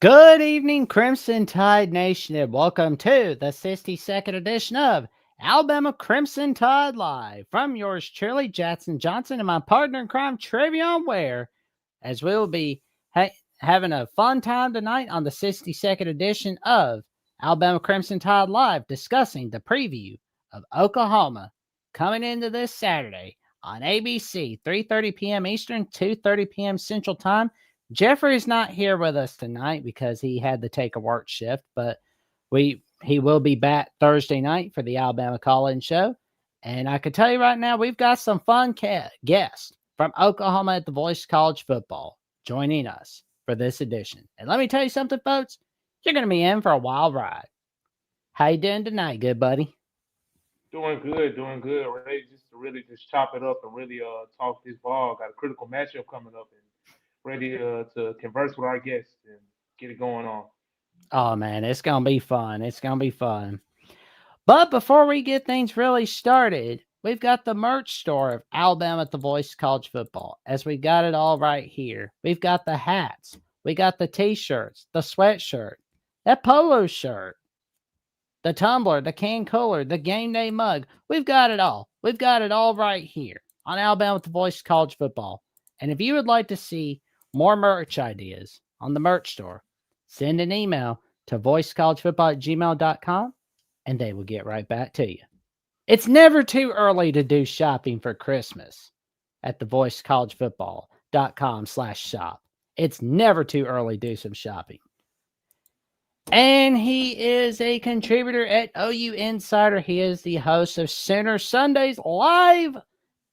Good evening, Crimson Tide Nation, and welcome to the 62nd edition of Alabama Crimson Tide Live. From yours truly, Jackson Johnson, and my partner in crime, Trevion Ware, as we'll be having a fun time tonight on the 62nd edition of Alabama Crimson Tide Live, discussing the preview of Oklahoma coming into this Saturday on ABC, 3:30 p.m. Eastern, 2:30 p.m. Central Time. Jeffrey's not here with us tonight because he had to take a work shift, but he will be back Thursday night for the Alabama Call-In Show. And I can tell you right now, we've got some fun guests from Oklahoma at the Voice College Football joining us for this edition. And let me tell you something, folks, you're going to be in for a wild ride. How you doing tonight, good buddy? Doing good, doing good. Ready just to really just chop it up and really talk this ball. Got a critical matchup coming up and ready to converse with our guests and get it going on. Oh man, it's gonna be fun. It's gonna be fun. But before we get things really started, we've got the merch store of Alabama at the Voice College Football, as we got it all right here. We've got the hats, we got the t-shirts, the sweatshirt, that polo shirt, the tumbler, the can cooler, the game day mug. We've got it all. We've got it all right here on Alabama at the Voice College Football. And if you would like to see more merch ideas on the merch store, send an email to voicecollegefootball@gmail.com and they will get right back to you. It's never too early to do shopping for Christmas at the voicecollegefootball.com/shop. It's never too early to do some shopping. And he is a contributor at OU Insider. He is the host of Center Sundays Live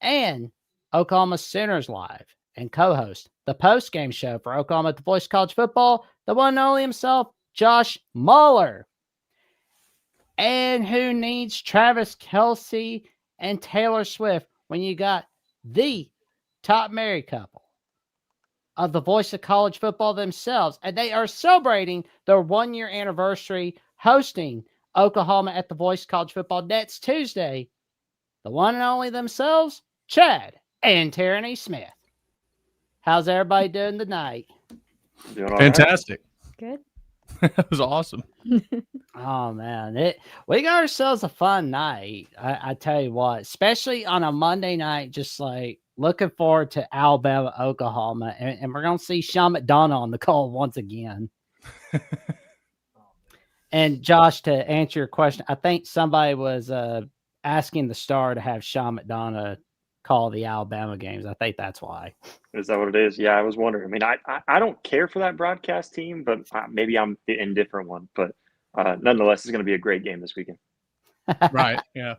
and Oklahoma Centers Live, and co-host the post-game show for Oklahoma at the Voice College Football, the one and only himself, Josh Muller. And who needs Travis Kelce and Taylor Swift when you got the top married couple of the Voice of College Football themselves, and they are celebrating their 1-year anniversary hosting Oklahoma at the Voice College Football next Tuesday. The one and only themselves, Chad and Tierney Smith. How's everybody doing tonight? Doing all Fantastic. Good. That was awesome. Oh man, we got ourselves a fun night. I tell you what, especially on a Monday night, just like looking forward to Alabama, Oklahoma, and we're gonna see Sean McDonough on the call once again. And Josh, to answer your question, I think somebody was asking the Star to have Sean McDonough call the Alabama games. I think that's why. Is that what it is? Yeah, I was wondering. I mean, I don't care for that broadcast team, but maybe I'm the indifferent one. But nonetheless, it's going to be a great game this weekend. Right, yeah.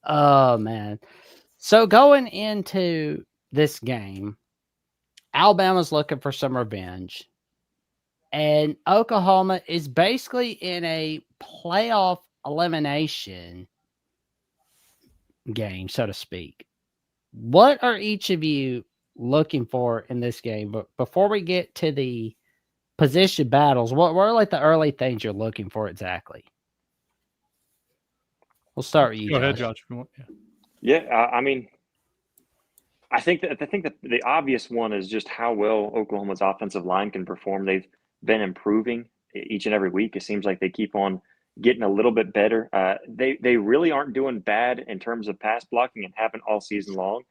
Oh, man. So going into this game, Alabama's looking for some revenge. And Oklahoma is basically in a playoff elimination game, so to speak. What are each of you looking for in this game? But before we get to the position battles, what are like the early things you're looking for exactly? We'll start with you. Go ahead, Josh. If you want. Yeah, I mean, I think that the obvious one is just how well Oklahoma's offensive line can perform. They've been improving each and every week. It seems like they keep on getting a little bit better. They really aren't doing bad in terms of pass blocking and haven't all season long.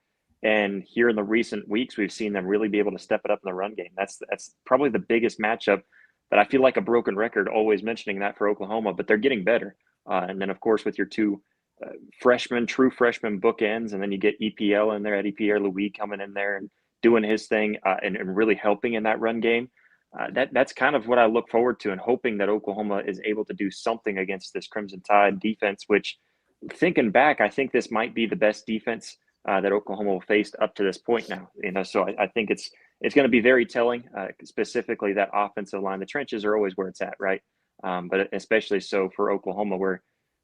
And here in the recent weeks, we've seen them really be able to step it up in the run game. That's probably the biggest matchup that I feel like a broken record always mentioning that for Oklahoma, but they're getting better. And then, of course, with your two true freshman bookends, and then you get EPL in there, Eddie Pierre-Louis coming in there and doing his thing and really helping in that run game. That's kind of what I look forward to, and hoping that Oklahoma is able to do something against this Crimson Tide defense, which, thinking back, I think this might be the best defense that Oklahoma will face up to this point now. So I think it's going to be very telling, specifically that offensive line. The trenches are always where it's at, right? But especially so for Oklahoma, where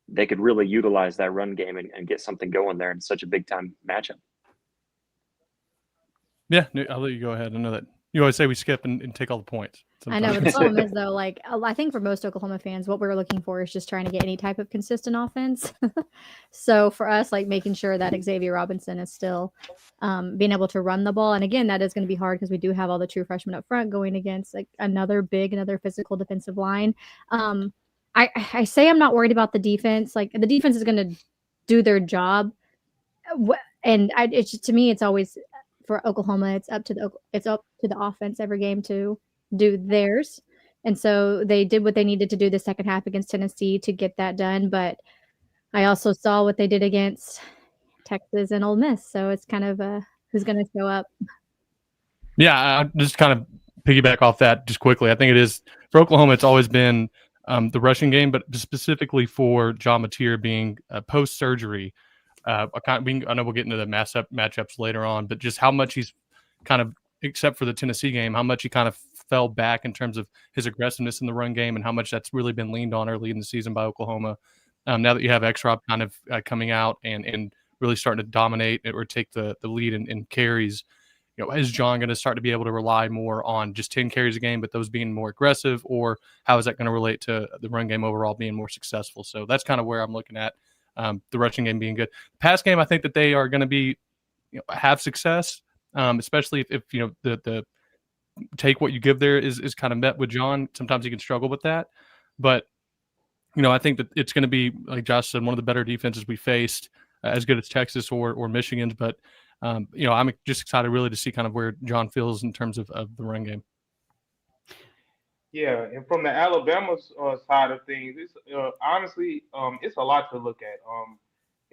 they could really utilize that run game and get something going there in such a big time matchup. Yeah, I'll let you go ahead. I know that You always say we skip and take all the points. I know, but the problem is though, like I think for most Oklahoma fans, what we're looking for is just trying to get any type of consistent offense. So for us, like making sure that Xavier Robinson is still being able to run the ball, and again, that is going to be hard because we do have all the true freshmen up front going against like another physical defensive line. I say I'm not worried about the defense. Like the defense is going to do their job, and it's just, to me, it's always for Oklahoma. It's up to the offense every game to do theirs. And so they did what they needed to do the second half against Tennessee to get that done. But I also saw what they did against Texas and Ole Miss. So it's kind of who's going to show up. Yeah, I just kind of piggyback off that just quickly. I think it is for Oklahoma. It's always been the rushing game, but specifically for John Mateer being post surgery. I know we'll get into the matchups later on, but just how much he's kind of, except for the Tennessee game, how much he kind of fell back in terms of his aggressiveness in the run game and how much that's really been leaned on early in the season by Oklahoma. Now that you have X-Rob kind of coming out and really starting to dominate or take the lead in carries, is John going to start to be able to rely more on just 10 carries a game, but those being more aggressive, or how is that going to relate to the run game overall being more successful? So that's kind of where I'm looking at the rushing game being good. Pass game, I think that they are going to be have success, especially if the take what you give there is kind of met with John. Sometimes he can struggle with that, but I think that it's going to be, like Josh said, one of the better defenses we faced, as good as Texas or Michigan's. But I'm just excited really to see kind of where John feels in terms of the run game. Yeah, and from the Alabama side of things, it's honestly it's a lot to look at.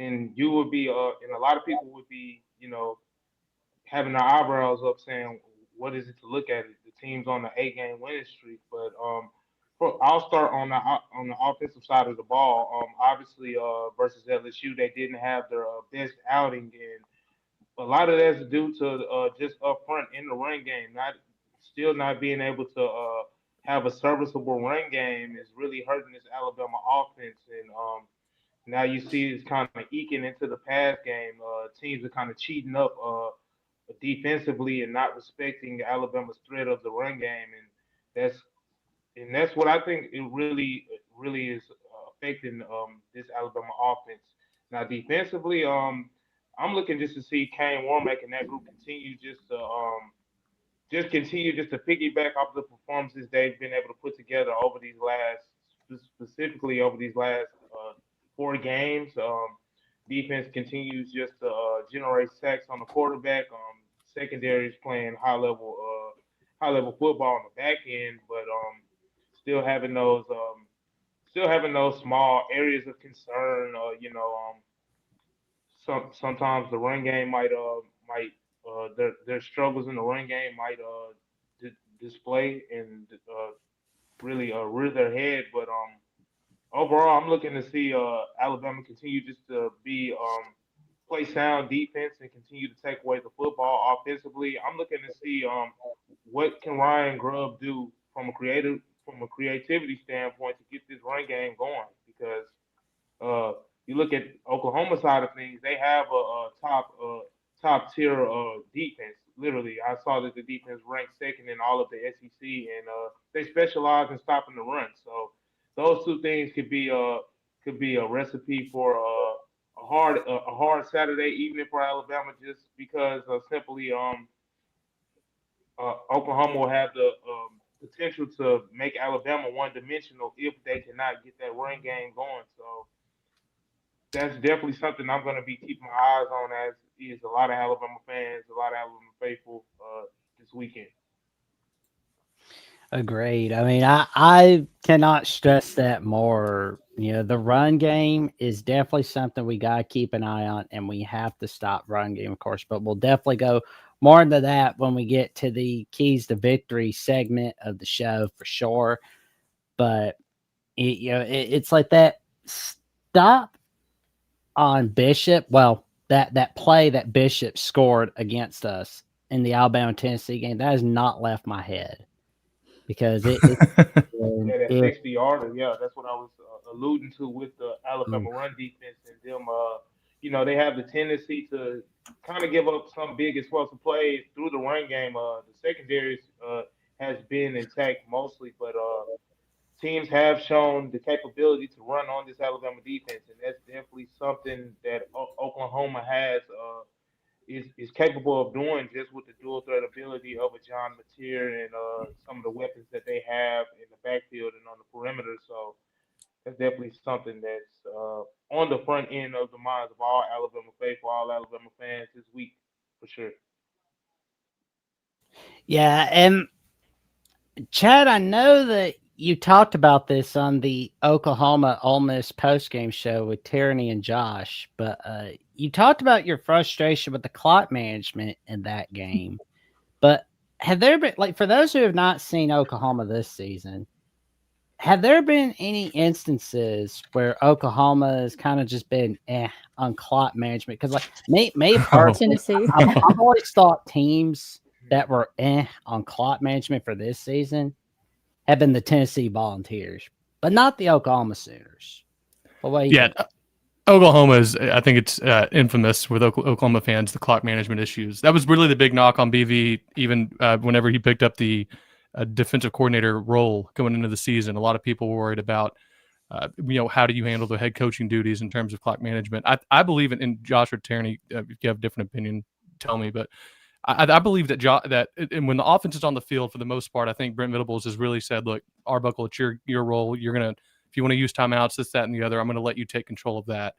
And you would be and a lot of people would be having their eyebrows up, saying, "What is it to look at? The team's on the 8-game winning streak." But I'll start on the offensive side of the ball. Obviously, versus LSU, they didn't have their best outing, and a lot of that's due to just up front in the run game, not being able to have a serviceable run game is really hurting this Alabama offense. And now you see it's kind of eking into the pass game. Teams are kind of cheating up defensively and not respecting Alabama's threat of the run game, and that's that's what I think it really is affecting this Alabama offense. Now defensively, I'm looking just to see Kane Warmack and that group continue just to piggyback off the performances they've been able to put together specifically over these last 4 games. Defense continues just to generate sacks on the quarterback. Secondary is playing high level football on the back end, but still having those small areas of concern. Sometimes the run game might their struggles in the run game might display and really rear their head. But overall, I'm looking to see Alabama continue just to be play sound defense and continue to take away the football offensively. I'm looking to see what can Ryan Grubb do from a creativity standpoint to get this run game going, because you look at Oklahoma side of things, they have a top tier defense. Literally, I saw that the defense ranked second in all of the SEC, and they specialize in stopping the run. So those two things could be a recipe for a hard Saturday evening for Alabama, just because simply Oklahoma will have the potential to make Alabama one dimensional if they cannot get that run game going. So that's definitely something I'm going to be keeping my eyes on, as is a lot of Alabama fans, a lot of Alabama faithful this weekend. Agreed. I mean, I cannot stress that more. The run game is definitely something we got to keep an eye on, and we have to stop run game, of course, but we'll definitely go more into that when we get to the keys to victory segment of the show for sure. But it's like that stop on Bishop. Well, that play that Bishop scored against us in the Alabama-Tennessee game, that has not left my head, because Yeah, that 60-yarder. Yeah, that's what I was alluding to with the Alabama run defense and them. They have the tendency to kind of give up some big explosive plays through the run game. The secondary has been intact mostly, but teams have shown the capability to run on this Alabama defense, and that's definitely something that Oklahoma has. Is capable of doing just with the dual threat ability of a John Mateer and some of the weapons that they have in the backfield and on the perimeter. So that's definitely something that's on the front end of the minds of all Alabama faithful, all Alabama fans this week for sure. Yeah, and Chad, I know that you talked about this on the Oklahoma Ole Miss postgame show with Tyranny and Josh, but you talked about your frustration with the clock management in that game. But have there been, like, for those who have not seen Oklahoma this season, have there been any instances where Oklahoma has kind of just been on clock management? Because, like, me personally, Tennessee. I've always thought teams that were on clock management for this season have been the Tennessee Volunteers, but not the Oklahoma Sooners. But what do you think? Oklahoma is, I think it's infamous with Oklahoma fans, the clock management issues. That was really the big knock on BV, even whenever he picked up the defensive coordinator role going into the season. A lot of people were worried about, how do you handle the head coaching duties in terms of clock management? I believe in Josh or Tierney. If you have a different opinion, tell me. But I believe that and when the offense is on the field, for the most part, I think Brent Venables has really said, look, Arbuckle, it's your role. You're going to, if you want to use timeouts, this, that, and the other, I'm going to let you take control of that.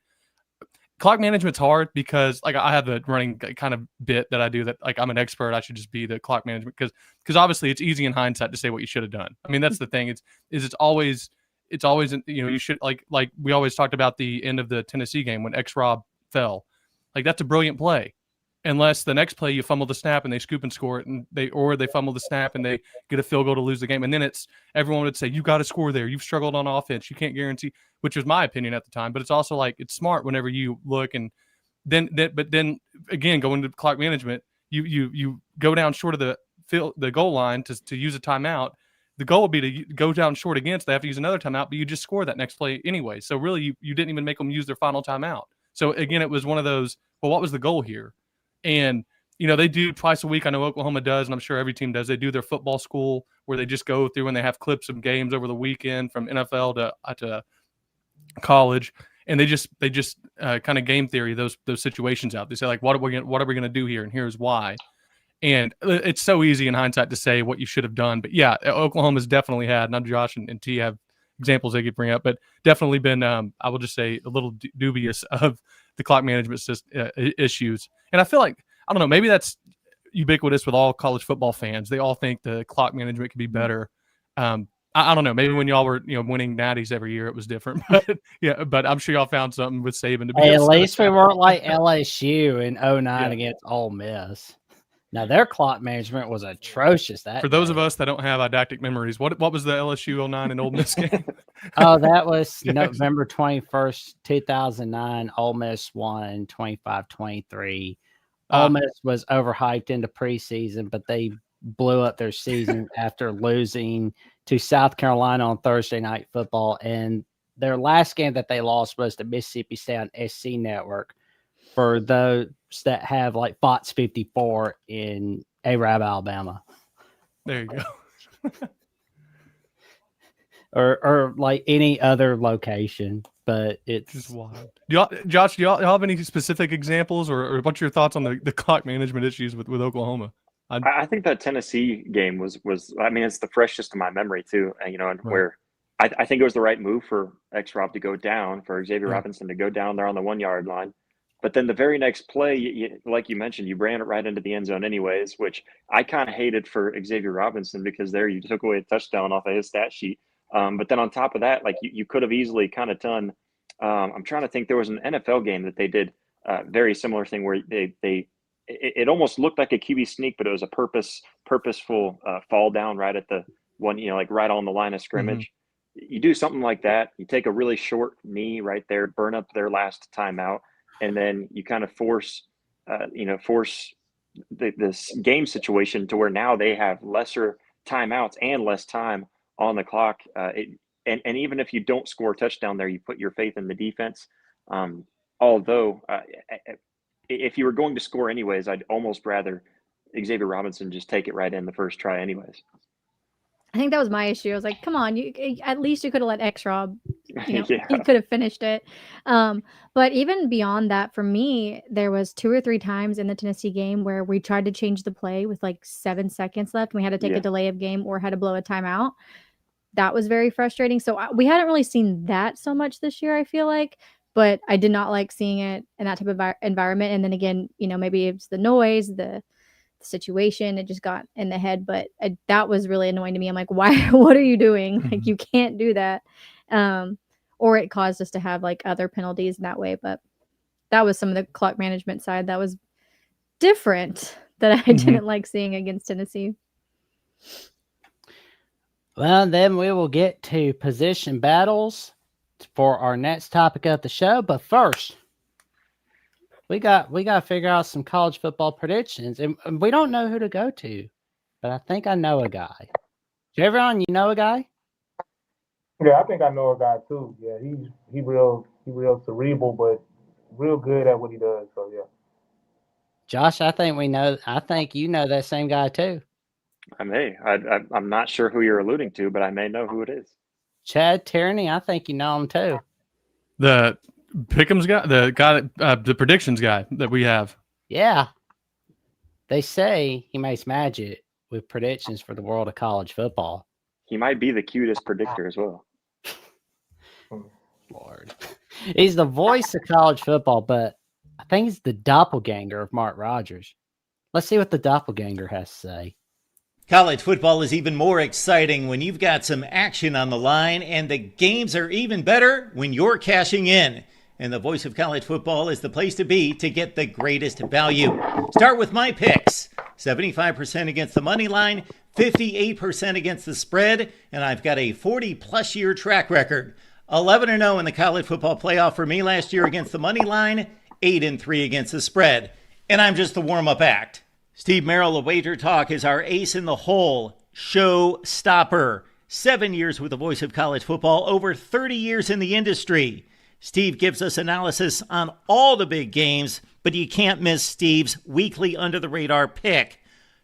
Clock management's hard because, like, I have a running kind of bit that I do that, like, I'm an expert. I should just be the clock management because obviously it's easy in hindsight to say what you should have done. I mean, that's the thing. It's always you should, like we always talked about the end of the Tennessee game when X-Rob fell. Like, that's a brilliant play. Unless the next play you fumble the snap and they scoop and score it, and they fumble the snap and they get a field goal to lose the game, and then it's everyone would say you got to score there. You've struggled on offense. You can't guarantee, which was my opinion at the time. But it's also like it's smart whenever you look and then again going to clock management, you go down short of the goal line to use a timeout. The goal would be to go down short again, so they have to use another timeout, but you just score that next play anyway. So really, you didn't even make them use their final timeout. So again, it was one of those. Well, what was the goal here? And, they do twice a week. I know Oklahoma does, and I'm sure every team does. They do their football school where they just go through and they have clips of games over the weekend from NFL to college, and they just kind of game theory those situations out. They say, like, what are we going to do here, and here's why. And it's so easy in hindsight to say what you should have done. But yeah, Oklahoma's definitely had, and I'm Josh and T have examples they could bring up, but definitely been, I will just say, a little dubious of the clock management issues. And I feel like, I don't know, maybe that's ubiquitous with all college football fans. They all think the clock management could be better. I don't know. Maybe when y'all were, winning natties every year, it was different. But yeah, but I'm sure y'all found something with Saban to be. Hey, at least we weren't like LSU in 09 against Ole Miss. Now their clock management was atrocious. That for those of us that don't have didactic memories, what was the LSU 09 and Ole Miss game? Oh, that was November 21st, 2009. Ole Miss won 25-23. Ole Miss was overhyped into preseason, but they blew up their season after losing to South Carolina on Thursday Night Football. And their last game that they lost was to Mississippi State on SC Network. For those that have like Fox 54 in Arab, Alabama. There you go. or like any other location, but it's just wild. Josh, do y'all have any specific examples or what's your thoughts on the clock management issues with Oklahoma? I think that Tennessee game was I mean, it's the freshest in my memory too, and right. where I think it was the right move for X-Rob to go down, for Xavier Robinson to go down there on the 1 yard line. But then the very next play, like you mentioned, you ran it right into the end zone anyways, which I kind of hated for Xavier Robinson because there you took away a touchdown off of his stat sheet. But then on top of that, like you could have easily kind of done, I'm trying to think, there was an NFL game that they did a very similar thing where it almost looked like a QB sneak, but it was a purposeful fall down right at the one, like right on the line of scrimmage. Mm-hmm. You do something like that. You take a really short knee right there, burn up their last timeout. And then you kind of force this game situation to where now they have lesser timeouts and less time on the clock. And even if you don't score a touchdown there, you put your faith in the defense. Although if you were going to score anyways, I'd almost rather Xavier Robinson just take it right in the first try anyways. I think that was my issue. I was like, come on, at least you could have let X-Rob, Yeah. he could have finished it. But even beyond that, for me, there was 2 or 3 times in the Tennessee game where we tried to change the play with like 7 seconds left. And we had to take Yeah. a delay of game or had to blow a timeout. That was very frustrating. So we hadn't really seen that so much this year, I feel like. But I did not like seeing it in that type of environment. And then again, maybe it's the noise, the situation, it just got in the head, but that was really annoying to me. I'm like, why? What are you doing? Like, you can't do that. Or it caused us to have like other penalties in that way. But that was some of the clock management side that was different that I didn't like seeing against Tennessee. Well, then we will get to position battles for our next topic of the show. But first, we got to figure out some college football predictions, and we don't know who to go to, but I think I know a guy. Javon, you know a guy? Yeah, I think I know a guy too. Yeah, he real cerebral, but real good at what he does. So yeah. Josh, I think you know that same guy too. I may. I'm not sure who you're alluding to, but I may know who it is. Chad Tierney, I think you know him too. The Pick'em's guy, the predictions guy that we have. Yeah. They say he makes magic with predictions for the world of college football. He might be the cutest predictor as well. Lord. He's the voice of college football, but I think he's the doppelganger of Mark Rogers. Let's see what the doppelganger has to say. College football is even more exciting when you've got some action on the line, and the games are even better when you're cashing in. And the voice of college football is the place to be to get the greatest value. Start with my picks. 75% against the money line, 58% against the spread, and I've got a 40-plus year track record. 11-0 in the college football playoff for me last year against the money line, 8-3 against the spread. And I'm just the warm-up act. Steve Merrill of Wager Talk is our ace in the hole, show stopper. 7 years with the voice of college football, over 30 years in the industry. Steve gives us analysis on all the big games, but you can't miss Steve's weekly under-the-radar pick.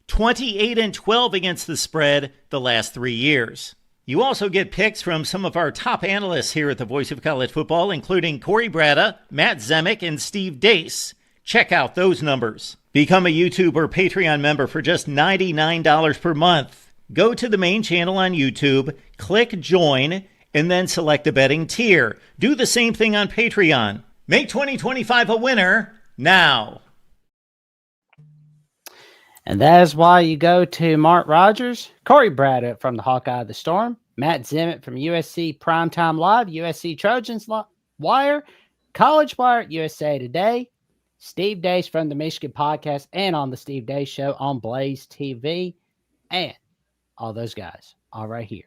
28-12 against the spread the last 3 years. You also get picks from some of our top analysts here at the Voice of College Football, including Corey Bratta, Matt Zemek, and Steve Dace. Check out those numbers. Become a YouTube or Patreon member for just $99 per month. Go to the main channel on YouTube, click join, and then select a betting tier. Do the same thing on Patreon. Make 2025 a winner now. And that is why you go to Mark Rogers, Corey Bratta from the Hawkeye of the Storm, Matt Zimmett from USC Primetime Live, USC Trojans Wire, College Wire, USA Today, Steve Dace from the Michigan Podcast and on the Steve Dace Show on Blaze TV, and all those guys are right here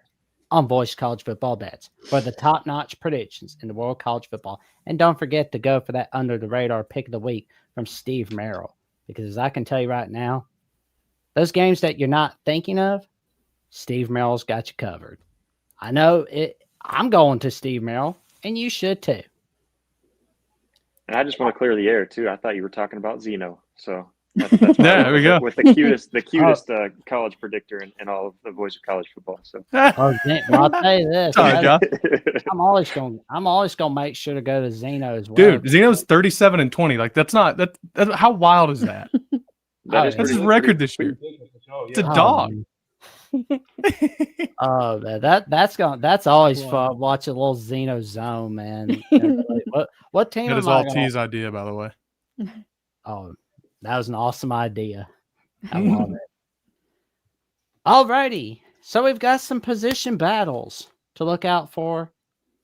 on Voice College Football Bets for the top-notch predictions in the world of college football. And don't forget to go for that under-the-radar pick of the week from Steve Merrill, because as I can tell you right now, those games that you're not thinking of, Steve Merrill's got you covered. I know it. I'm going to Steve Merrill, and you should too. And I just want to clear the air too. I thought you were talking about Zeno, so that's why There we go. with the cutest college predictor in all of the voice of college football. So Well, I'll tell you this. Sorry, Josh. I'm always gonna make sure to go to Zeno as well. Dude, Zeno's 37-20. Like that's how wild is that? that is That's his pretty- record this year. It's a dog. Oh, man, that's always fun. Watch a little Zeno zone, man. What team? That is am I all gonna- T's idea, by the way. Oh, that was an awesome idea. I love it. Alrighty, so we've got some position battles to look out for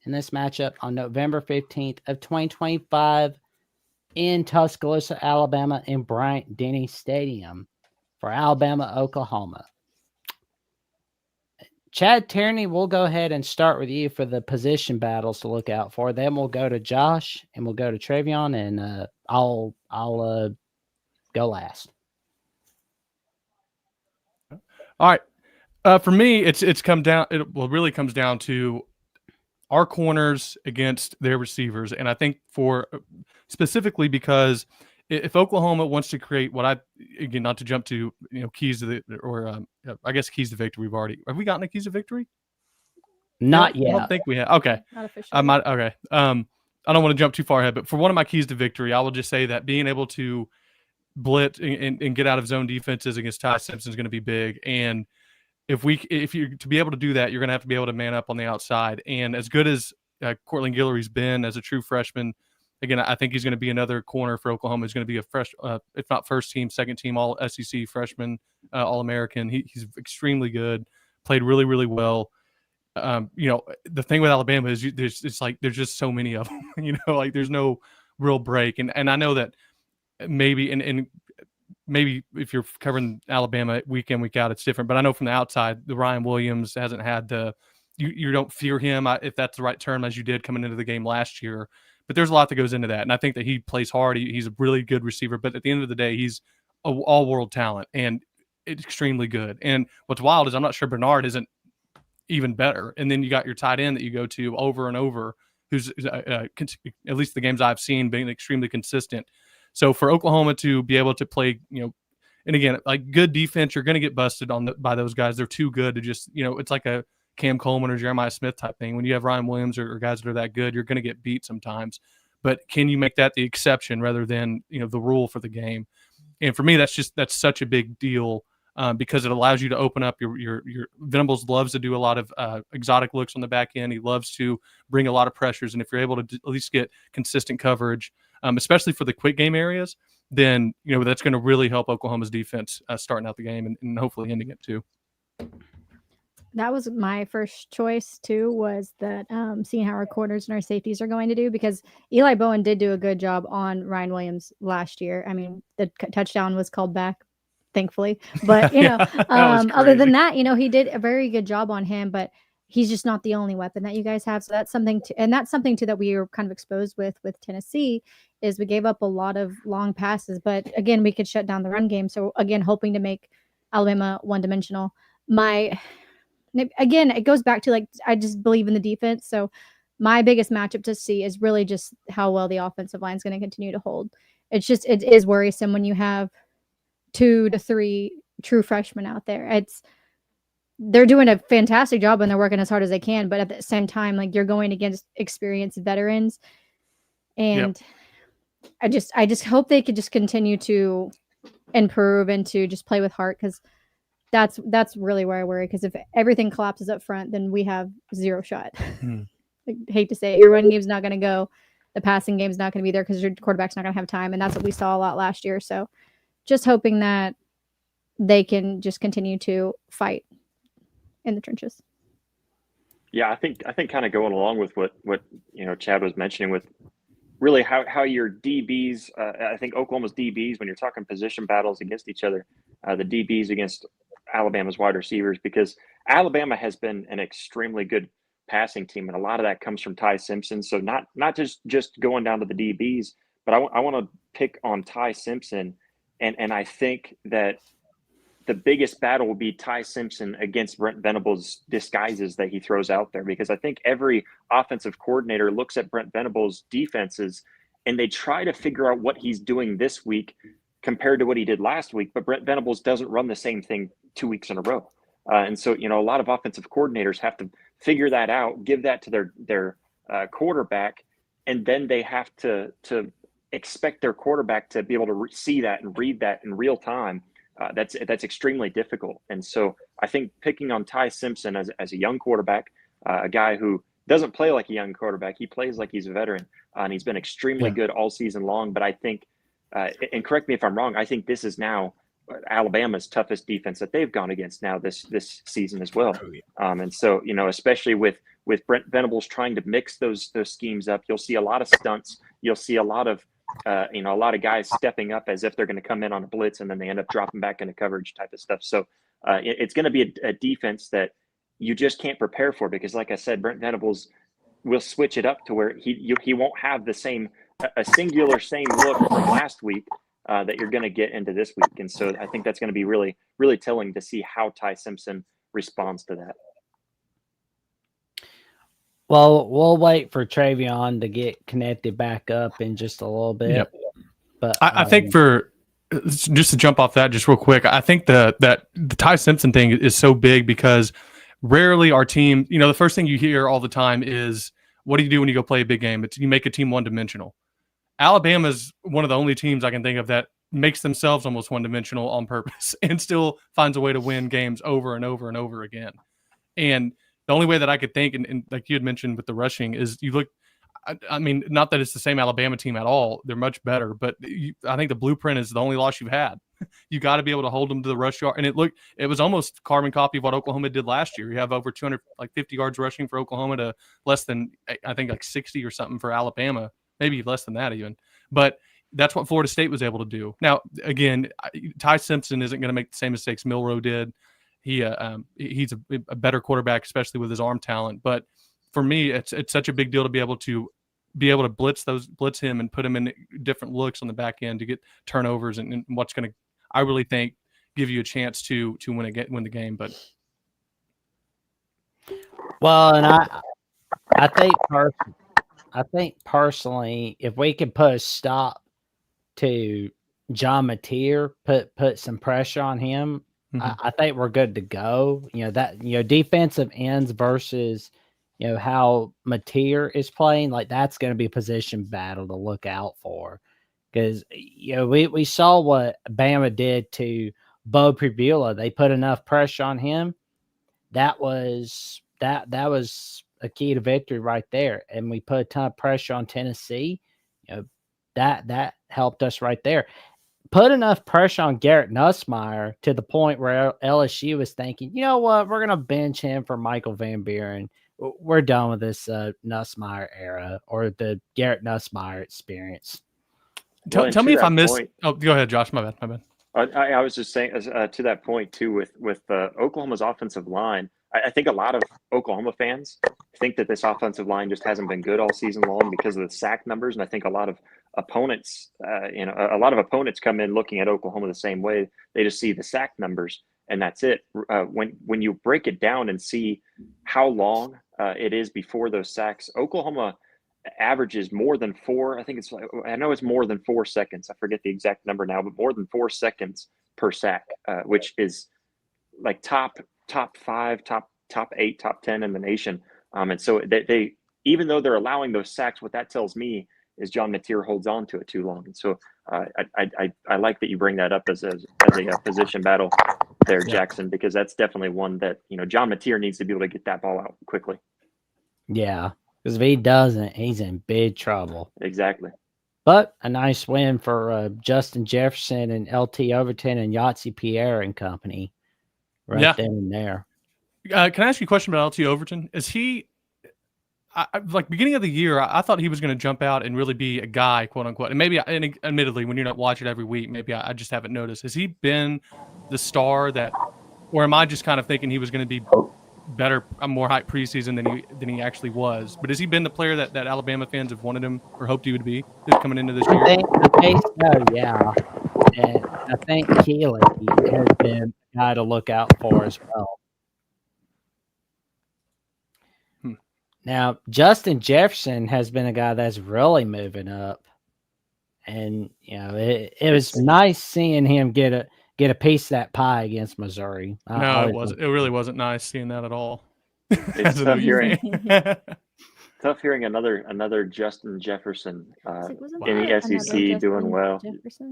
in this matchup on November 15th of 2025 in Tuscaloosa, Alabama, in Bryant-Denny Stadium for Alabama, Oklahoma. Chad Tierney, we'll go ahead and start with you for the position battles to look out for. Then we'll go to Josh and we'll go to Travion, and I'll go last. All right. For me, it's come down. It really comes down to our corners against their receivers, and I think for specifically because if Oklahoma wants to create what again, not to jump to, keys to I guess keys to victory, have we gotten the keys to victory? Not I yet. don't think we have. Okay. Not officially. I might. Okay. I don't want to jump too far ahead, but for one of my keys to victory, I will just say that being able to blitz and get out of zone defenses against Ty Simpson is going to be big. And if you're to be able to do that, you're going to have to be able to man up on the outside. And as good as Cortland Guillory's been as a true freshman, again, I think he's going to be another corner for Oklahoma. He's going to be a fresh, if not first team, second team All SEC freshman, All American. He's extremely good. Played really, really well. The thing with Alabama is there's just so many of them. Like there's no real break. And I know that maybe and maybe if you're covering Alabama week in, week out, it's different. But I know from the outside, the Ryan Williams hasn't had you don't fear him, if that's the right term, as you did coming into the game last year. But there's a lot that goes into that. And I think that he plays hard. He's a really good receiver. But at the end of the day, he's an all-world talent and extremely good. And what's wild is I'm not sure Bernard isn't even better. And then you got your tight end that you go to over and over, who's at least the games I've seen being extremely consistent. So for Oklahoma to be able to play, and again, like good defense, you're going to get busted by those guys. They're too good to just, it's like a Cam Coleman or Jeremiah Smith type thing. When you have Ryan Williams or guys that are that good, you're going to get beat sometimes. But can you make that the exception rather than, the rule for the game? And for me, that's such a big deal. Because it allows you to open up your Venables loves to do a lot of exotic looks on the back end. He loves to bring a lot of pressures. And if you're able to at least get consistent coverage, especially for the quick game areas, then, that's going to really help Oklahoma's defense starting out the game and hopefully ending it too. That was my first choice too, was that seeing how our corners and our safeties are going to do, because Eli Bowen did do a good job on Ryan Williams last year. I mean, the touchdown was called back, thankfully, but other than that, he did a very good job on him, but he's just not the only weapon that you guys have. So that's something that we were kind of exposed with Tennessee, is we gave up a lot of long passes, but again, we could shut down the run game. So again, hoping to make Alabama one-dimensional. Again, it goes back to, I just believe in the defense. So my biggest matchup to see is really just how well the offensive line is going to continue to hold. It is worrisome when you have 2 to 3 true freshmen out there. They're doing a fantastic job and they're working as hard as they can, but at the same time, you're going against experienced veterans. And yep. I just hope they could just continue to improve and to just play with heart, because that's really where I worry. Because if everything collapses up front, then we have zero shot. I hate to say it, your run game's not going to go, the passing game's not going to be there because your quarterback's not going to have time, and that's what we saw a lot last year. So just hoping that they can just continue to fight in the trenches. Yeah, I think kind of going along with what Chad was mentioning with really how your DBs, I think Oklahoma's DBs, when you're talking position battles against each other, the DBs against Alabama's wide receivers, because Alabama has been an extremely good passing team, and a lot of that comes from Ty Simpson. So not just going down to the DBs, but I want to pick on Ty Simpson, and I think that the biggest battle will be Ty Simpson against Brent Venables' disguises that he throws out there, because I think every offensive coordinator looks at Brent Venables' defenses and they try to figure out what he's doing this week compared to what he did last week. But Brent Venables doesn't run the same thing 2 weeks in a row. And so, a lot of offensive coordinators have to figure that out, give that to their quarterback, and then they have to expect their quarterback to be able to see that and read that in real time. That's extremely difficult. And so I think picking on Ty Simpson as a young quarterback, a guy who doesn't play like a young quarterback, he plays like he's a veteran, and he's been extremely good all season long. But I think, and correct me if I'm wrong, I think this is now Alabama's toughest defense that they've gone against now this season as well. And so, especially with Brent Venables trying to mix those schemes up, you'll see a lot of stunts. You'll see a lot of a lot of guys stepping up as if they're going to come in on a blitz, and then they end up dropping back into coverage type of stuff. So it's going to be a defense that you just can't prepare for, because, like I said, Brent Venables will switch it up to where he won't have the same singular look from last week that you're going to get into this week. And so I think that's going to be really, really telling to see how Ty Simpson responds to that. Well, we'll wait for Travion to get connected back up in just a little bit. Yep. But I think for just to jump off that just real quick, I think that the Ty Simpson thing is so big because rarely our team, the first thing you hear all the time is, what do you do when you go play a big game? It's you make a team one-dimensional. Alabama's one of the only teams I can think of that makes themselves almost one-dimensional on purpose and still finds a way to win games over and over and over again. And the only way that I could think, and like you had mentioned with the rushing, is you look, I mean, not that it's the same Alabama team at all. They're much better, but I think the blueprint is the only loss you've had. You got to be able to hold them to the rush yard. And it was almost carbon copy of what Oklahoma did last year. You have over 250 yards rushing for Oklahoma to less than, I think, like 60 or something for Alabama, maybe less than that even. But that's what Florida State was able to do. Now, again, Ty Simpson isn't going to make the same mistakes Milroe did. He's a better quarterback, especially with his arm talent. But for me, it's such a big deal to be able to blitz him and put him in different looks on the back end to get turnovers and what's going to, I really think, give you a chance to win the game. But well, and I think personally, if we could put a stop to John Mateer, put some pressure on him, I think we're good to go. Defensive ends versus how Mateer is playing, like that's going to be a position battle to look out for, because we saw what Bama did to Bo Pribula. They put enough pressure on him. That was a key to victory right there. And we put a ton of pressure on Tennessee. That helped us right there. Put enough pressure on Garrett Nussmeier to the point where LSU was thinking, you know what, we're going to bench him for Michael Van Buren. We're done with this Nussmeier era or the Garrett Nussmeier experience. Tell me if I missed. Oh, go ahead, Josh. My bad. I was just saying to that point too with Oklahoma's offensive line. I think a lot of Oklahoma fans think that this offensive line just hasn't been good all season long because of the sack numbers, and I think a lot of opponents, come in looking at Oklahoma the same way. They just see the sack numbers, and that's it. When you break it down and see how long it is before those sacks, Oklahoma averages more than 4. I know it's more than 4 seconds. I forget the exact number now, but more than 4 seconds per sack, which is like top 5, top 8, top 10 in the nation. And so they even though they're allowing those sacks, what that tells me is John Mateer holds on to it too long. And so I like that you bring that up as a position battle there, Jackson, because that's definitely one that, John Mateer needs to be able to get that ball out quickly. Yeah, because if he doesn't, he's in big trouble. Exactly. But a nice win for Justin Jefferson and LT Overton and Yahtzee Pierre and company. Right then and there. Can I ask you a question about LT Overton? Is he, like beginning of the year, I thought he was going to jump out and really be a guy, quote unquote. And maybe, admittedly, when you're not watching it every week, maybe I just haven't noticed. Has he been the star or am I just kind of thinking he was going to be better, more hype preseason than he actually was? But has he been the player that Alabama fans have wanted him or hoped he would be coming into this year? I think so, yeah. And I think Keeley has been a guy to look out for as well. Now, Justin Jefferson has been a guy that's really moving up. And, it was nice seeing him get a piece of that pie against Missouri. No, it wasn't. It really wasn't nice seeing that at all. It's tough hearing another Justin Jefferson in the SEC doing well.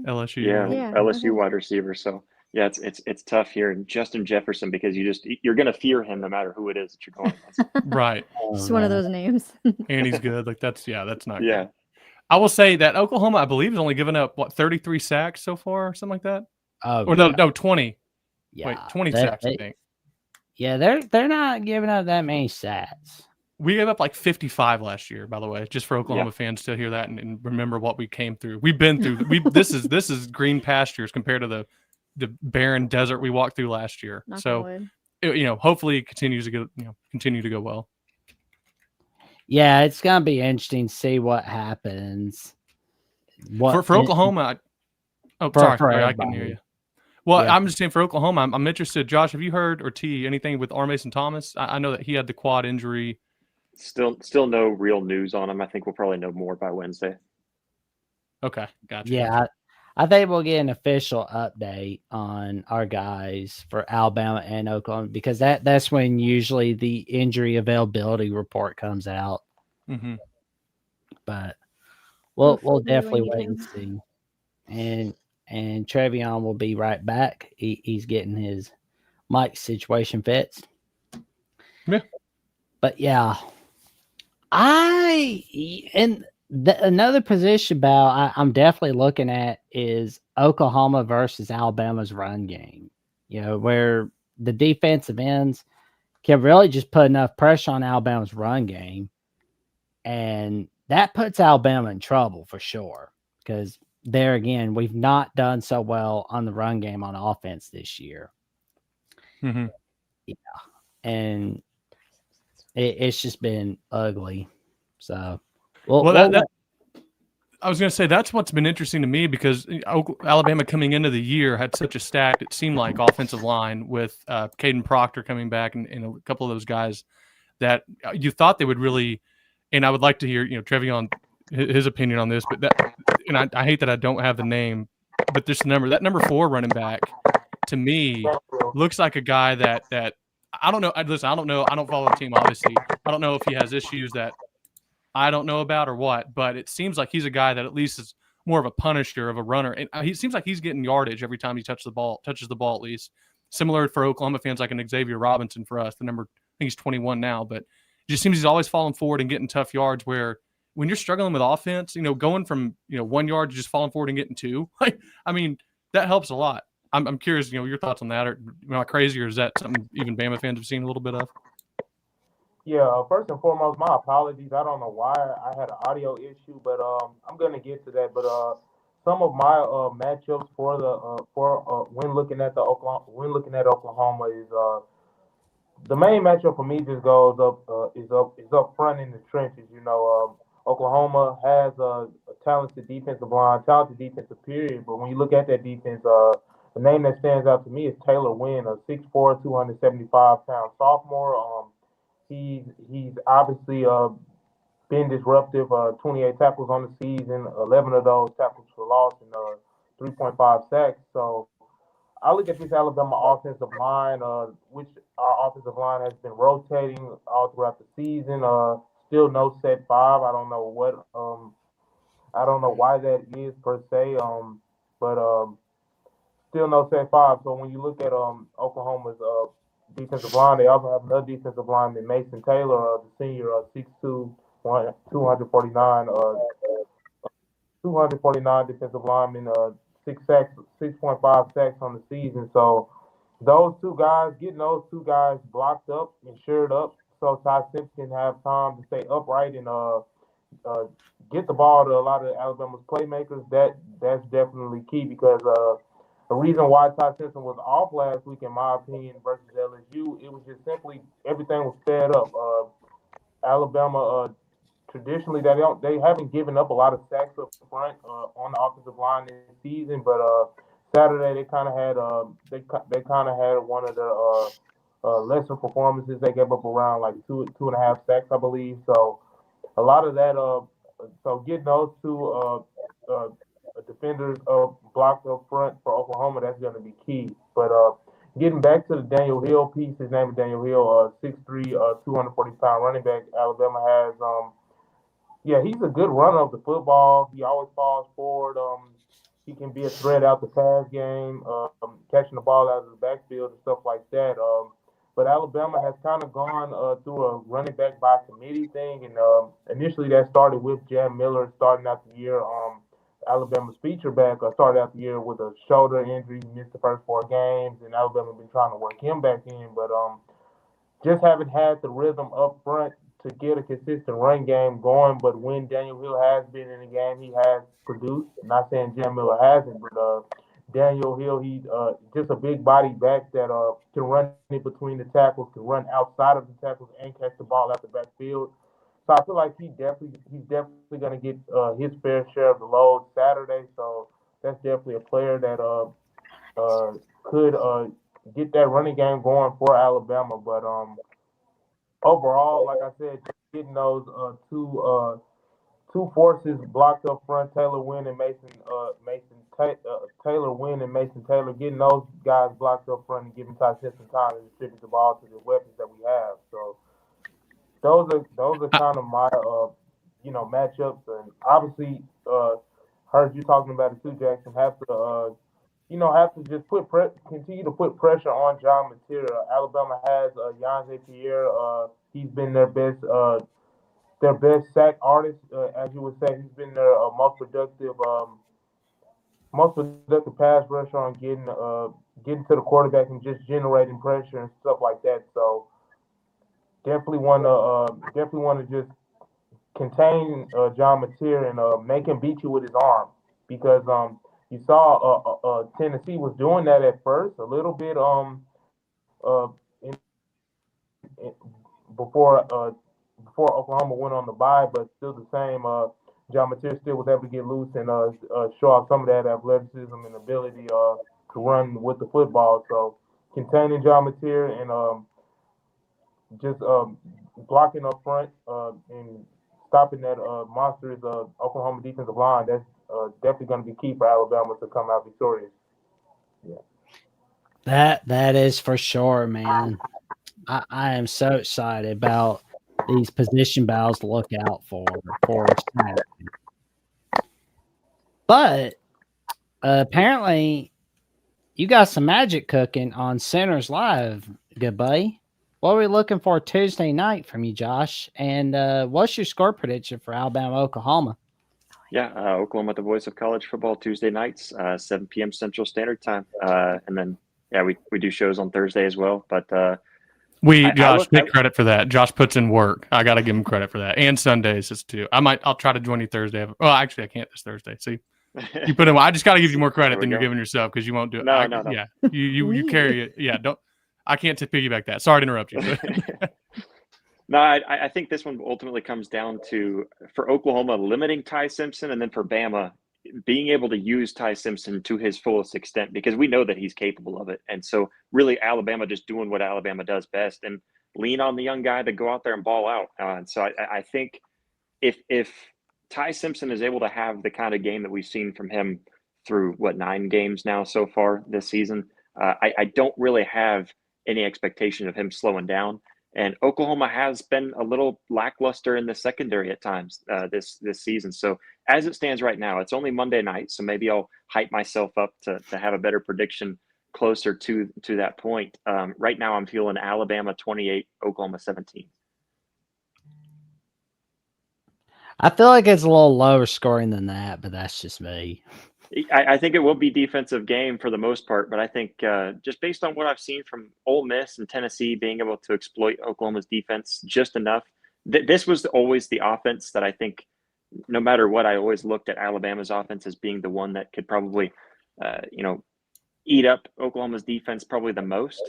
LSU, LSU wide receiver. So yeah, it's tough hearing Justin Jefferson because you're gonna fear him no matter who it is that you're going against. Right. Just one of those names. And he's good. Like that's not good. Yeah. I will say that Oklahoma, I believe, has only given up 33 sacks so far or something like that. Oh, no, 20. Yeah, wait, 20 sacks, I think. Yeah, they're not giving up that many sacks. We gave up like 55 last year, by the way, just for Oklahoma fans to hear that and remember what we came through. We've been through. This is green pastures compared to the barren desert we walked through last year. Hopefully it continues to go well. Yeah, it's gonna be interesting to see what happens. For Oklahoma. Sorry, I can hear you. Well, I'm just saying for Oklahoma, I'm interested. Josh, have you heard or T anything with R. Mason Thomas? I know that he had the quad injury. Still no real news on him. I think we'll probably know more by Wednesday. Okay, gotcha. Yeah, I think we'll get an official update on our guys for Alabama and Oklahoma because that's when usually the injury availability report comes out. Mm-hmm. But we'll Hopefully when definitely you wait and see. And Trevion will be right back. He's getting his mic situation fixed. Yeah. But yeah, another position battle I'm definitely looking at is Oklahoma versus Alabama's run game. You know, where the defensive ends can really just put enough pressure on Alabama's run game, and that puts Alabama in trouble for sure. Because there again, we've not done so well on the run game on offense this year. Mm-hmm. Yeah, and it's just been ugly. So, I was going to say that's what's been interesting to me because Alabama coming into the year had such a stacked, it seemed like, offensive line with Caden Proctor coming back and a couple of those guys that you thought they would really. And I would like to hear, Trevion, his opinion on this. But I hate that I don't have the name, but this number 4 running back to me looks like a guy that I don't know. Listen, I don't know. I don't follow the team, obviously. I don't know if he has issues that I don't know about or what, but it seems like he's a guy that at least is more of a punisher of a runner. And he seems like he's getting yardage every time he touches the ball at least. Similar for Oklahoma fans, like an Xavier Robinson for us. I think he's 21 now, but it just seems he's always falling forward and getting tough yards where when you're struggling with offense, going from, 1 yard to just falling forward and getting 2, that helps a lot. I'm curious, your thoughts on that. Or am I crazy, or is that something even Bama fans have seen a little bit of? Yeah, first and foremost, my apologies. I don't know why I had an audio issue, but I'm gonna get to that. But some of my matchups for the when looking at Oklahoma is the main matchup for me just goes is up front in the trenches. Oklahoma has a talented defensive line, talented defensive period. But when you look at that defense, the name that stands out to me is Taylor Wynn, a 6'4", 275-pound sophomore. He's obviously been disruptive. 28 tackles on the season, 11 of those tackles for loss, and 3.5 sacks. So I look at this Alabama offensive line, which our offensive line has been rotating all throughout the season. Still no set five. I don't know why that is per se. But still no set five. So when you look at Oklahoma's defensive line, they also have another defensive lineman, Mason Taylor, the senior, 6'2", 249, 249 defensive lineman, 6.5 sacks on the season. So getting those two guys blocked up and shored up, so Ty Simpson can have time to stay upright and get the ball to a lot of Alabama's playmakers. That's definitely key because the reason why Ty Simpson was off last week, in my opinion, versus LSU, it was just simply everything was sped up. Alabama traditionally they haven't given up a lot of sacks up front on the offensive line this season, but Saturday they kind of had one of the lesser performances. They gave up around like 2.5 sacks, I believe. So a lot of that. So getting those two defenders blocked up front for Oklahoma, that's going to be key. But getting back to the Daniel Hill piece, his name is Daniel Hill, 6'3", 240-pound running back Alabama has. Yeah, he's a good runner of the football. He always falls forward. He can be a threat out the pass game, catching the ball out of the backfield and stuff like that. But Alabama has kind of gone through a running back by committee thing, and initially that started with Jam Miller starting out the year. Alabama's feature back started out the year with a shoulder injury, missed the first 4 games, and Alabama been trying to work him back in, but just haven't had the rhythm up front to get a consistent run game going. But when Daniel Hill has been in the game, he has produced. Not saying Jam Miller hasn't, but Daniel Hill, he's just a big body back that can run in between the tackles, can run outside of the tackles, and catch the ball out the backfield. So I feel like he's definitely going to get his fair share of the load Saturday. So that's definitely a player that could get that running game going for Alabama. But overall, like I said, getting those two forces blocked up front, Taylor Wynn and Mason Taylor Wynn and Mason Taylor, getting those guys blocked up front and giving Ty Simpson time to distribute the ball to the weapons that we have. So those are kind of my matchups, and obviously heard you talking about it too, Jackson. Have to just continue to put pressure on John Mateer. Alabama has Yonze Pierre. He's been their best sack artist, as you would say. He's been their most productive pass rusher on getting to the quarterback and just generating pressure and stuff like that. So definitely want to just contain John Mateer and make him beat you with his arm, because you saw Tennessee was doing that at first a little bit before Oklahoma went on the bye, but still the same. John Mateer still was able to get loose and show off some of that athleticism and ability to run with the football. So containing John Mateer and just blocking up front and stopping that monstrous Oklahoma defensive line, that's definitely going to be key for Alabama to come out victorious. Yeah. That is for sure, man. I am so excited about these position battles to look out for Saturday. But apparently you got some magic cooking on Centers Live, good buddy. What are we looking for Tuesday night from you, Josh? And what's your score prediction for Alabama, Oklahoma? Yeah, Oklahoma, the voice of college football, Tuesday nights, 7 p.m. Central Standard Time. And then, we do shows on Thursday as well. But Josh, take credit for that. Josh puts in work. I got to give him credit for that. And Sundays is too. I'll try to join you Thursday. Well, actually, I can't this Thursday. See, you put in. I just got to give you more credit than you're giving yourself, because you won't do it. No. Yeah, you carry it. Yeah, don't. I can't piggyback that. Sorry to interrupt you. No, I think this one ultimately comes down to, for Oklahoma, limiting Ty Simpson, and then for Bama, being able to use Ty Simpson to his fullest extent, because we know that he's capable of it. And so really Alabama just doing what Alabama does best and lean on the young guy to go out there and ball out. And so I think if Ty Simpson is able to have the kind of game that we've seen from him through 9 games now so far this season, I don't really have any expectation of him slowing down. And Oklahoma has been a little lackluster in the secondary at times this season. So as it stands right now, it's only Monday night, so maybe I'll hype myself up to have a better prediction closer to that point. Right now, I'm feeling Alabama 28, Oklahoma 17. I feel like it's a little lower scoring than that, but that's just me. I think it will be defensive game for the most part, but I think just based on what I've seen from Ole Miss and Tennessee being able to exploit Oklahoma's defense just enough, this was always the offense that I think, no matter what, I always looked at Alabama's offense as being the one that could probably, eat up Oklahoma's defense probably the most.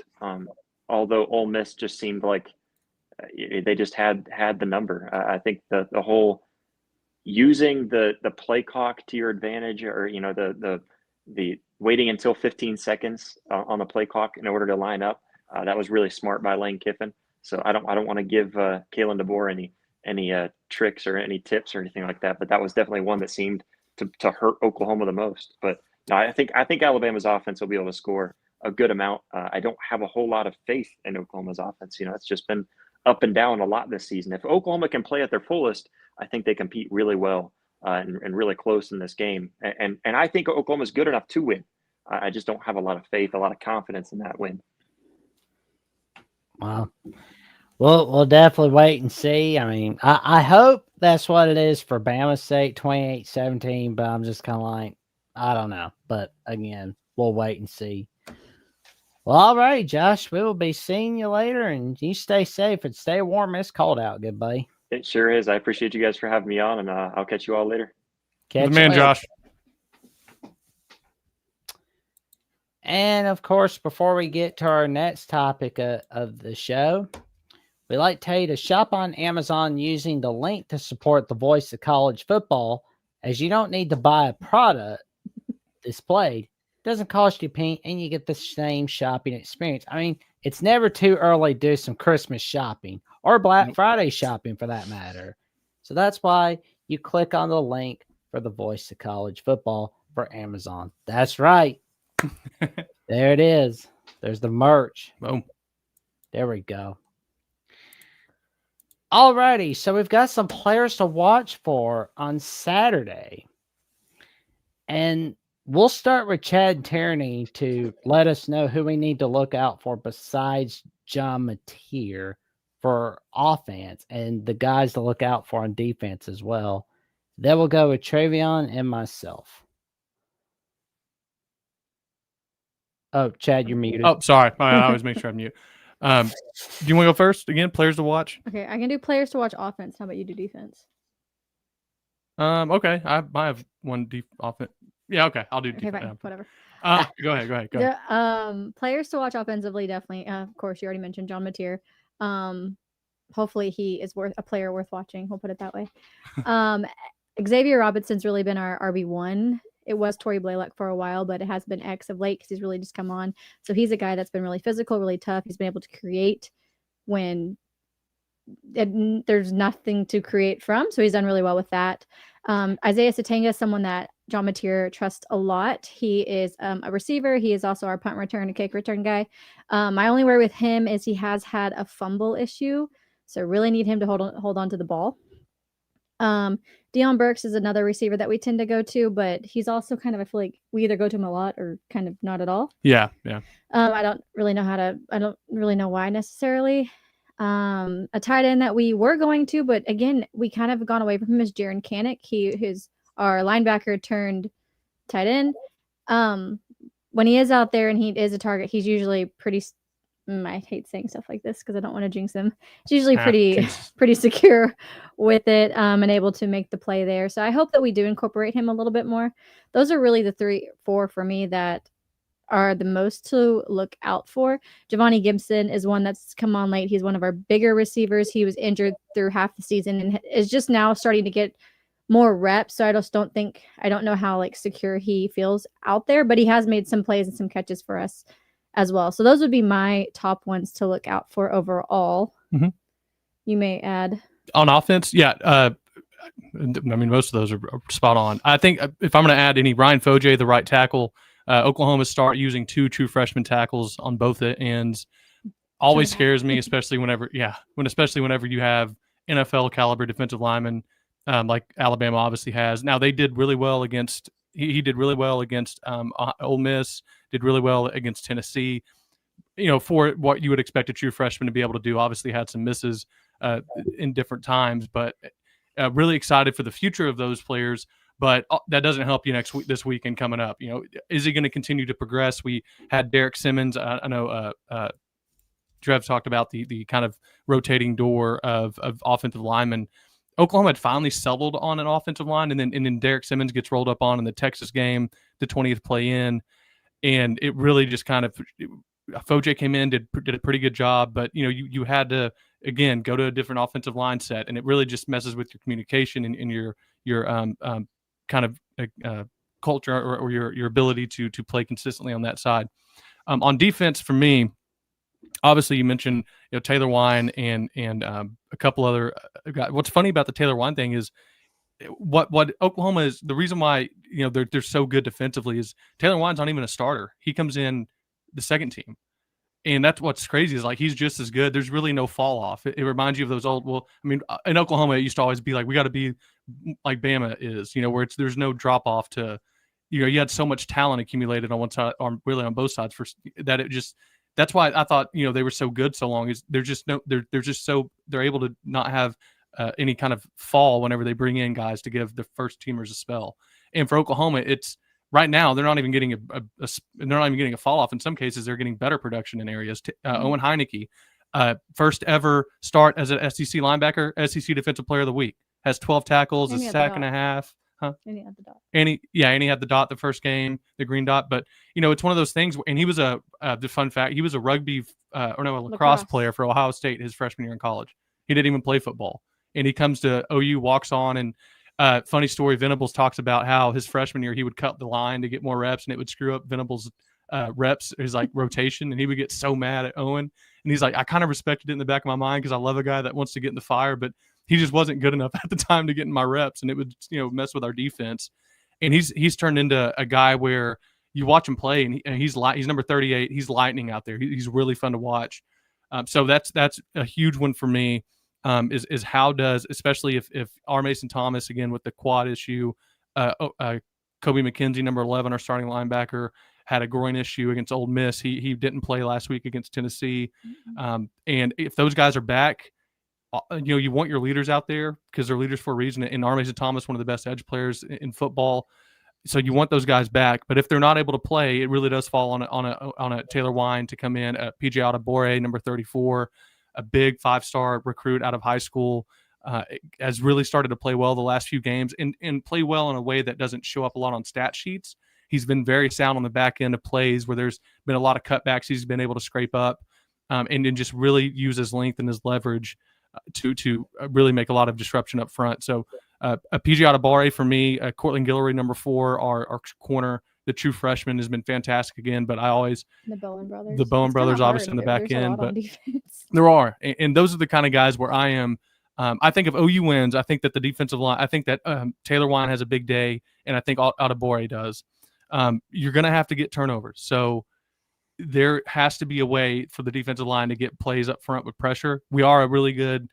Although Ole Miss just seemed like they just had the number. I think the whole using the play clock to your advantage, or the waiting until 15 seconds on the play clock in order to line up, that was really smart by Lane Kiffin. So I don't want to give Kalen DeBoer any tricks or any tips or anything like that, but that was definitely one that seemed to hurt Oklahoma the most. But no, I think Alabama's offense will be able to score a good amount. I don't have a whole lot of faith in Oklahoma's offense. It's just been up and down a lot this season. If Oklahoma can play at their fullest, I think they compete really well and really close in this game. And I think Oklahoma's good enough to win. I just don't have a lot of faith, a lot of confidence in that win. Wow. We'll definitely wait and see. I mean, I hope that's what it is for Bama's sake, 28-17, but I'm just kind of like, I don't know. But again, we'll wait and see. Well, all right, Josh, we will be seeing you later, and you stay safe and stay warm. It's cold out, good buddy. It sure is. I appreciate you guys for having me on, and I'll catch you all later. Catch the man, you later. Josh. And of course, before we get to our next topic of the show, we'd like to tell you to shop on Amazon using the link to support the voice of college football, as you don't need to buy a product displayed. It doesn't cost you a penny, and you get the same shopping experience. I mean, it's never too early to do some Christmas shopping or Black Friday shopping for that matter. So that's why you click on the link for the voice of college football. for Amazon. That's right. There it is. There's the merch. Boom. There we go. Alrighty, so we've got some players to watch for on Saturday. And we'll start with Chad Tierney to let us know who we need to look out for besides John Mateer for offense and the guys to look out for on defense as well. Then we'll go with Travion and myself. Oh, Chad, you're muted. Oh, sorry. I always make sure I'm mute. Do you want to go first again? Players to watch? Okay, I can do players to watch offense. How about you do defense? Okay. I have one offense. Yeah, okay. I'll do Okay, defense. fine, whatever. Go ahead. Players to watch offensively, definitely. Of course, you already mentioned John Mateer. Hopefully he is a player worth watching. We'll put it that way. Xavier Robinson's really been our RB1. It was Torrey Blaylock for a while, but it has been X of late because he's really just come on. So he's a guy that's been really physical, really tough. He's been able to create when there's nothing to create from. So he's done really well with that. Isaiah Satanga is someone that John Mateer trusts a lot. He is a receiver. He is also our punt return and kick return guy. My only worry with him is he has had a fumble issue. So really need him to hold on to the ball. Deion Burks is another receiver that we tend to go to, but he's also kind of, I feel like we either go to him a lot or kind of not at all. Yeah. I don't really know why necessarily. A tight end that we were going to, but again, we kind of gone away from him is Jaron Canick. Who's our linebacker turned tight end. When he is out there and he is a target, he's usually pretty. I hate saying stuff like this because I don't want to jinx him. He's usually pretty secure with it and able to make the play there. So I hope that we do incorporate him a little bit more. Those are really the 4 for me that are the most to look out for. Giovanni Gibson is one that's come on late. He's one of our bigger receivers. He was injured through half the season and is just now starting to get more reps. So I don't know how secure he feels out there, but he has made some plays and some catches for us as well. So those would be my top ones to look out for overall. Mm-hmm. You may add on offense. Yeah. I mean, most of those are spot on. I think if I'm going to add any, Ryan Foje, the right tackle, Oklahoma start using 2 true freshman tackles on both ends. Always scares me, especially whenever you have NFL caliber defensive linemen like Alabama obviously has. Now they did really well against. He did really well against Ole Miss. Did really well against Tennessee. For what you would expect a true freshman to be able to do. Obviously had some misses in different times, but really excited for the future of those players. But that doesn't help you this weekend coming up. Is he going to continue to progress? We had Derek Simmons. I know Trev talked about the kind of rotating door of offensive linemen. Oklahoma had finally settled on an offensive line, and then Derek Simmons gets rolled up on in the Texas game, the 20th play in, and it really just kind of Foje came in, did a pretty good job, but you had to again go to a different offensive line set, and it really just messes with your communication and your kind of culture or your ability to play consistently on that side. On defense, for me, obviously you mentioned Taylor Wine and a couple other guys. What's funny about the Taylor Wine thing is what Oklahoma is, the reason why they're so good defensively is Taylor Wine's not even a starter. He comes in the second team, and that's what's crazy is he's just as good. There's really no fall off. It reminds you of those old. Well, I mean, in Oklahoma, it used to always be we got to be like Bama is, where there's no drop off to, you had so much talent accumulated on one side, or really on both sides for that it just. That's why I thought they were so good so long. Is they're able to not have any kind of fall whenever they bring in guys to give the first teamers a spell. And for Oklahoma, it's right now they're not even getting a fall off. In some cases, they're getting better production in areas. Owen Heineke, first ever start as an SEC linebacker, SEC Defensive Player of the Week, has 12 tackles, a sack and a half. Huh? And he had the dot. And he had the dot the first game, the green dot. But it's one of those things. And he was the fun fact, he was a lacrosse player for Ohio State his freshman year in college. He didn't even play football, and he comes to OU, walks on, and funny story. Venables talks about how his freshman year he would cut the line to get more reps, and it would screw up Venables' reps, his rotation, and he would get so mad at Owen. And he's like, I kind of respected it in the back of my mind because I love a guy that wants to get in the fire, but he just wasn't good enough at the time to get in my reps, and it would mess with our defense. and he's turned into a guy where you watch him play, and he's number 38. He's lightning out there. He's really fun to watch. So that's a huge one for me. Is how does, especially if R. Mason Thomas, again with the quad issue, Kobe McKenzie, number 11, our starting linebacker, had a groin issue against Ole Miss. He didn't play last week against Tennessee. And if those guys are back, you want your leaders out there because they're leaders for a reason. And R. Mason Thomas, one of the best edge players in football. So you want those guys back. But if they're not able to play, it really does fall on a Taylor Wine to come in. PJ Adebawore, number 34, a big 5-star recruit out of high school, has really started to play well the last few games and play well in a way that doesn't show up a lot on stat sheets. He's been very sound on the back end of plays where there's been a lot of cutbacks he's been able to scrape up, and then just really use his length and his leverage to really make a lot of disruption up front. So a PJ Adebawore for me, Cortland Guillory, number 4, our corner, the true freshman, has been fantastic again. But I always the Bowen brothers. The Bowen It's brothers, kinda obviously in the hard. back There's a end, lot on but defense. there are, and those are the kind of guys where I am. I think if OU wins, I think that the defensive line, I think that Taylor Wine has a big day, and I think Adebawore does. You're going to have to get turnovers. So there has to be a way for the defensive line to get plays up front with pressure. We are a really good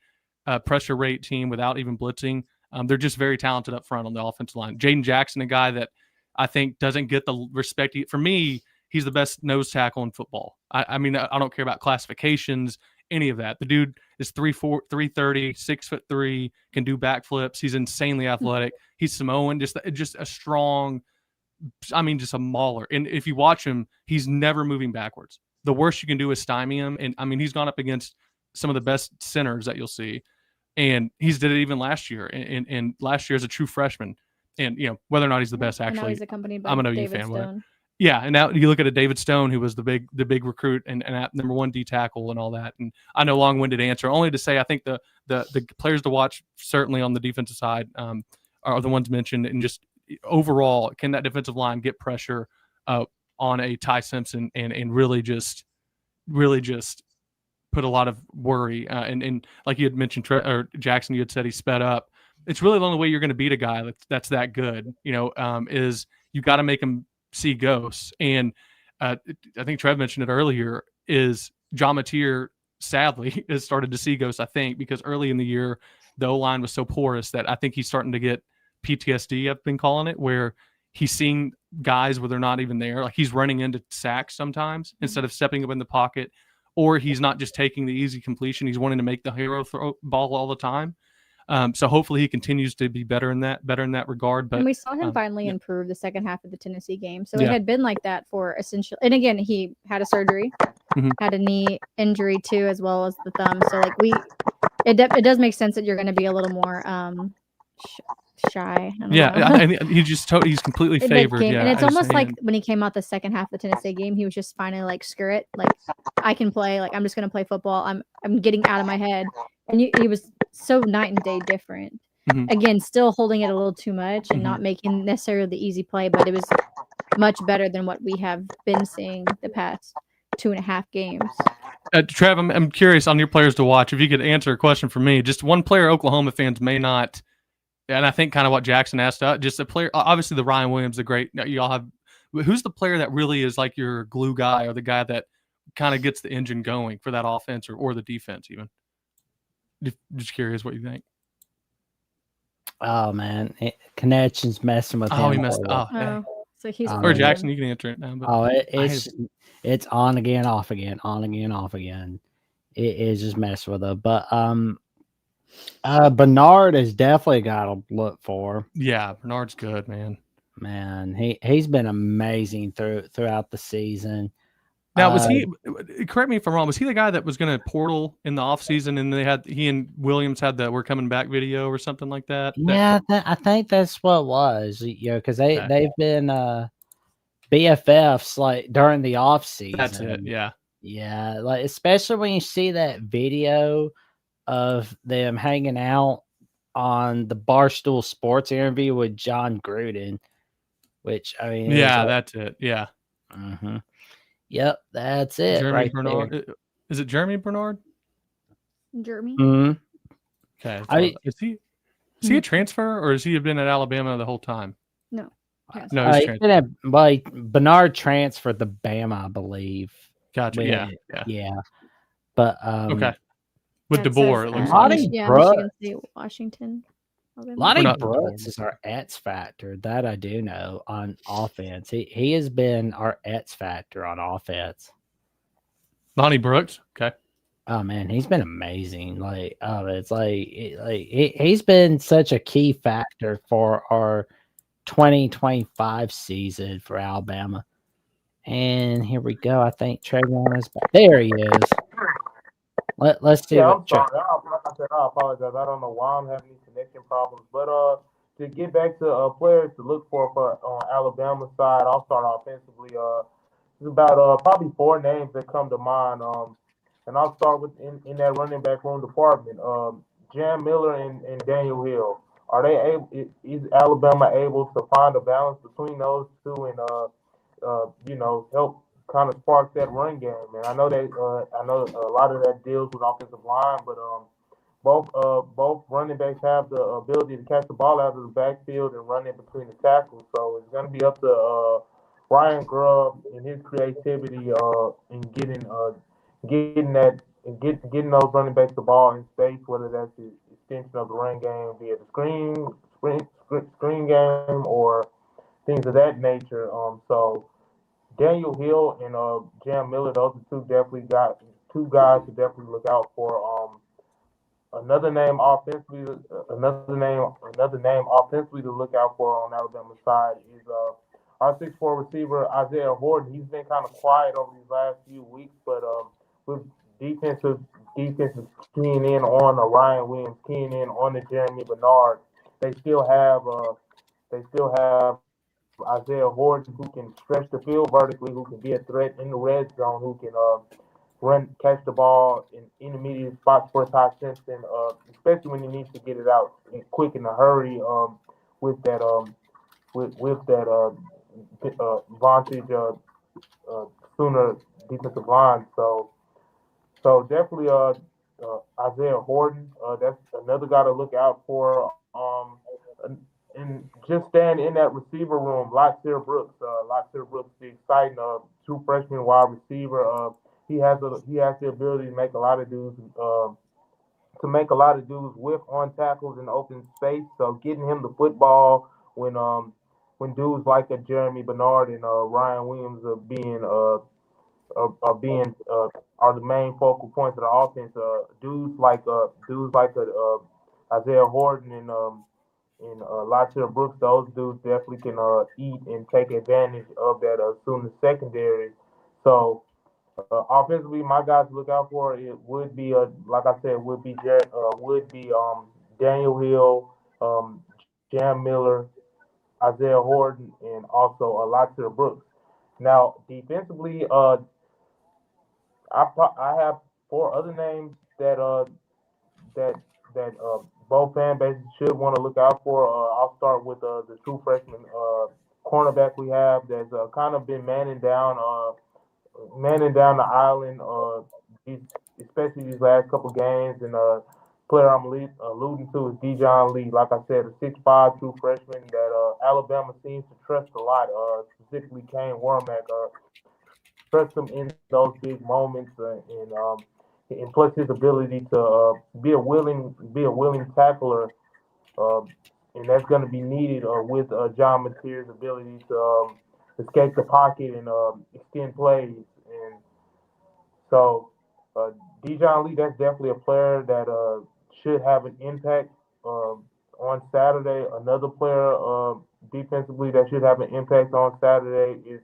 pressure rate team without even blitzing. They're just very talented up front on the offensive line. Jaden Jackson, a guy that I think doesn't get the respect. For me, he's the best nose tackle in football. I mean, I don't care about classifications, any of that. The dude is 3'4", 330, 6'3", can do backflips. He's insanely athletic. He's Samoan, just a strong, just a mauler. And if you watch him, he's never moving backwards. The worst you can do is stymie him. And I mean, he's gone up against some of the best centers that you'll see. And he's did it even last year. And last year as a true freshman. And, whether or not he's the best, actually, now he's accompanied by I'm an OU David fan. Stone. Yeah, and now you look at a David Stone, who was the big recruit and at number 1 D tackle and all that. And I know long-winded answer, only to say I think the players to watch certainly on the defensive side are the ones mentioned, and just overall, can that defensive line get pressure on a Ty Simpson and really just put a lot of worry and like you had mentioned, or Jackson, you had said he sped up. It's really the only way you're going to beat a guy that's that good. Is you got to make him see ghosts. And I think Trev mentioned it earlier, is John Mateer sadly has started to see ghosts, I think, because early in the year the O-line was so porous that I think he's starting to get PTSD, I've been calling it, where he's seeing guys where they're not even there. Like he's running into sacks sometimes instead of stepping up in the pocket, or he's not just taking the easy completion. He's wanting to make the hero throw ball all the time. So hopefully he continues to be better in that regard. But and we saw him finally improve the second half of the Tennessee game. So it had been like that for essentially. And again, he had a surgery, had a knee injury too, as well as the thumb. So like it does make sense that you're going to be a little more shy. He's completely favored. And it's almost like when he came out the second half of the Tennessee game, he was just finally like, screw it, like I can play. Like I'm just going to play football. I'm getting out of my head. And he was so night and day different. Again, still holding it a little too much and not making necessarily the easy play, but it was much better than what we have been seeing the past 2.5 games. Trev, I'm curious on your players to watch. If you could answer a question for me, just one player Oklahoma fans may not, and I think kind of what Jackson asked, just a player, obviously the Ryan Williams, the great, you all have, who's the player that really is like your glue guy or the guy that kind of gets the engine going for that offense or the defense even? Just curious what you think. Oh man, connections messing with him. Oh, he messed up. So he's or Jackson, you can answer it now. But it's on again, off again, on again, off again. It is just messing with him. But Bernard is definitely got to look for. Yeah, Bernard's good, man. Man, he's been amazing throughout the season. Now, was he? Correct me if I'm wrong. Was he the guy that was going to portal in the offseason, and he and Williams had the "We're coming back" video or something like that? Yeah, I think that's what it was. Because they've been BFFs like during the offseason. That's it. Yeah. Yeah, like especially when you see that video of them hanging out on the Barstool Sports interview with John Gruden, which I mean, that's it. Yeah. Mm-hmm. Yep, that's it. Jeremy Bernard. There. Is it Jeremy Bernard? Jeremy. Mm-hmm. Okay. Is he a transfer, or has he been at Alabama the whole time? No. No, he's he's been Bernard transferred to Bama, I believe. Gotcha. Yeah. Yeah. But Okay. With That says, DeBoer, it looks Lonnie like. Brooks. Michigan State, Washington. Lonnie not Brooks DeBoer. is our X factor. That I do know on offense. He has been our X factor on offense. Lonnie Brooks. Okay. Oh man, he's been amazing. It's he's been such a key factor for our 2025 season for Alabama. And here we go. I think Trayvon is back. There he is. Let's see. Yeah, what I'm sorry. Like I said, I apologize. I don't know why I'm having these connection problems. But to get back to players to look for on Alabama side, I'll start offensively. There's about probably 4 names that come to mind. And I'll start with in that running back room department. Jam Miller and Daniel Hill. Are they able? Is Alabama able to find a balance between those two and help kind of spark that run game? And I know a lot of that deals with offensive line, but both running backs have the ability to catch the ball out of the backfield and run in between the tackles. So it's going to be up to Ryan Grubb and his creativity in getting those running backs the ball in space, whether that's the extension of the run game via the screen game or things of that nature. So Daniel Hill and Jam Miller, those are two guys to definitely look out for. Another name offensively to look out for on Alabama's side is our 6'4" receiver Isaiah Horton. He's been kind of quiet over these last few weeks, but with defensive keying in on Ryan Williams, keying in on the Jeremy Bernard, they still have Isaiah Horton who can stretch the field vertically, who can be a threat in the red zone, who can catch the ball in intermediate spots for Ty Simpson, especially when he needs to get it out quick in a hurry. With that Vantage Sooner defensive line. So definitely Isaiah Horton. That's another guy to look out for. And just staying in that receiver room, Lotzier Brooks, the exciting true freshman wide receiver. He has the ability to make a lot of dudes with on tackles in open space. So getting him the football when dudes like a Jeremy Bernard and Ryan Williams are the main focal points of the offense. Dudes like Isaiah Horton and Lotzier Brooks, those dudes definitely can eat and take advantage of that Sooner secondary. So offensively, my guys to look out for it would be like I said, would be Daniel Hill, Jam Miller, Isaiah Horton, and also Lotzier Brooks. Now defensively, I have 4 other names that both fan bases should want to look out for. I'll start with the true freshman cornerback we have that's kind of been manning down the island, especially these last couple games. And player I'm alluding to is Dijon Lee. Like I said, a 6'5" true freshman that Alabama seems to trust a lot. Specifically, Kane Wormack trust him in those big moments, and plus his ability to be a willing tackler, uh, and that's going to be needed with John Mateer's ability to escape the pocket and extend plays. And so, Dijon Lee, that's definitely a player that should have an impact on Saturday. Another player defensively that should have an impact on Saturday is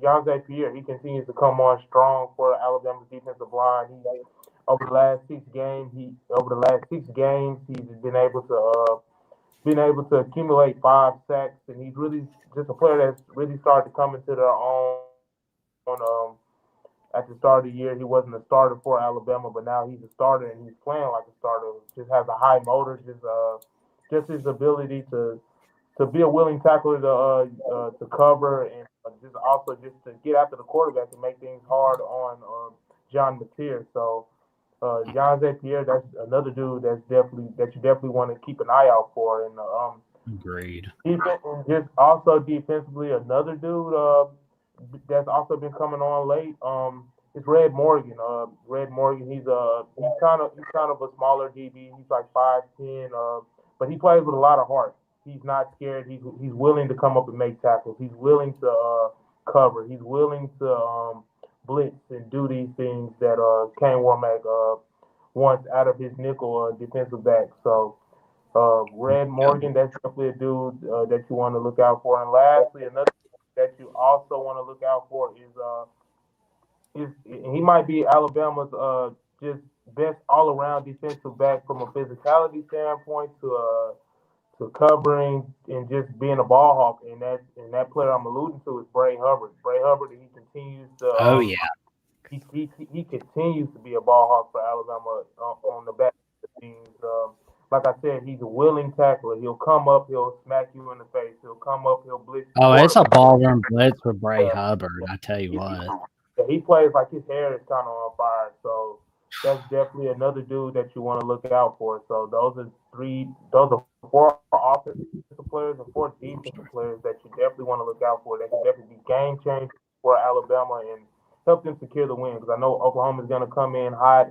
Yonze Pierre. He continues to come on strong for Alabama's defensive line. Over the last 6 games, he's been able to accumulate 5 sacks, and he's really just a player that's really started to come into their own. At the start of the year, he wasn't a starter for Alabama, but now he's a starter and he's playing like a starter. Just has a high motor, just his ability to be a willing tackler to cover and just to get after the quarterback and make things hard on John Mateer. So John Pierre, that's another dude that you definitely want to keep an eye out for. And Agreed. And just also defensively, another dude that's also been coming on late. It's Red Morgan. Red Morgan. He's kind of a smaller DB. He's like 5'10". But he plays with a lot of heart. He's not scared. He's willing to come up and make tackles. He's willing to cover. He's willing to blitz and do these things that Kane Warmack wants out of his nickel defensive back. So Red Morgan, that's definitely a dude that you want to look out for. And lastly, another that you also want to look out for is he might be Alabama's just best all around defensive back from a physicality standpoint to covering and just being a ball hawk. And that player I'm alluding to is Bray Hubbard. Bray Hubbard, he continues to Oh yeah. he continues to be a ball hawk for Alabama on the back of the things. Like I said, he's a willing tackler. He'll come up, he'll smack you in the face. He'll come up, he'll blitz. Oh, it's a ballroom blitz for Bray Hubbard. I tell you what. He plays like his hair is kind of on fire. So that's definitely another dude that you want to look out for. So those are four offensive players and four defensive players that you definitely want to look out for. That can definitely be game changers for Alabama and help them secure the win. Because I know Oklahoma's going to come in hot.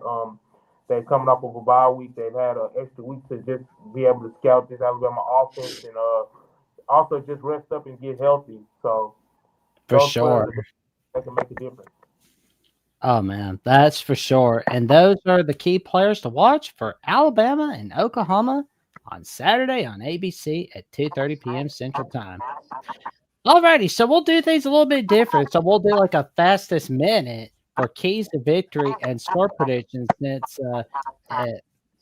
They're coming off of a bye week. They've had an extra week to just be able to scout this Alabama offense and also just rest up and get healthy. So For sure. That can make a difference. Oh man, that's for sure. And those are the key players to watch for Alabama and Oklahoma on Saturday on ABC at 2:30 p.m. Central Time. Alrighty, so we'll do things a little bit different. So we'll do like a fastest minute for keys to victory and score predictions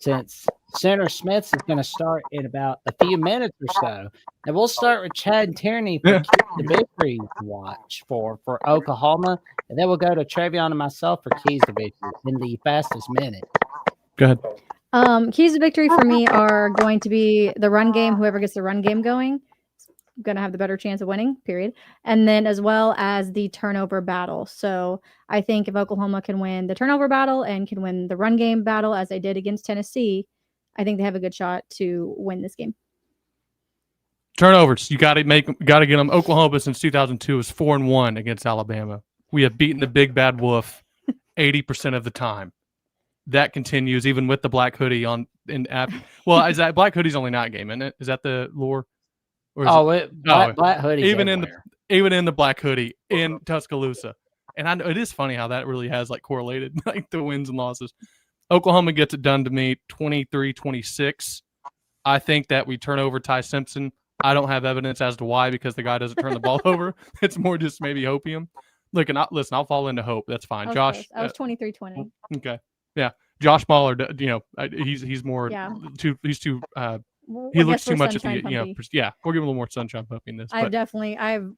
since Senator Smith is going to start in about a few minutes or so. And we'll start with Chad Tierney for keys to victory to watch for Oklahoma. And then we'll go to Trevion and myself for keys to victory in the fastest minute. Go ahead. Keys to victory for me are going to be the run game. Whoever gets the run game going, going to have the better chance of winning, period. And then as well as the turnover battle. So I think if Oklahoma can win the turnover battle and can win the run game battle as they did against Tennessee, I think they have a good shot to win this game. Turnovers, you got to get them. Oklahoma since 2002 is 4-1 against Alabama. We have beaten the big bad wolf 80% of the time. That continues even with the black hoodie on in app. Well, is that black hoodie's only night game, isn't it? Is that the lore? Black hoodie. Even in the black hoodie in Tuscaloosa. And I know it is funny how that really has like correlated like the wins and losses. Oklahoma gets it done to me 23-26. I think that we turn over Ty Simpson. I don't have evidence as to why because the guy doesn't turn the ball over. It's more just maybe hopium. Look, and I'll fall into hope. That's fine. Josh, I was 23-20. Okay, yeah. Josh Mahler, he's more. Yeah. He's too. Well, he looks too much at sunshine the yeah. We'll give him a little more sunshine puppy in this. I've definitely I've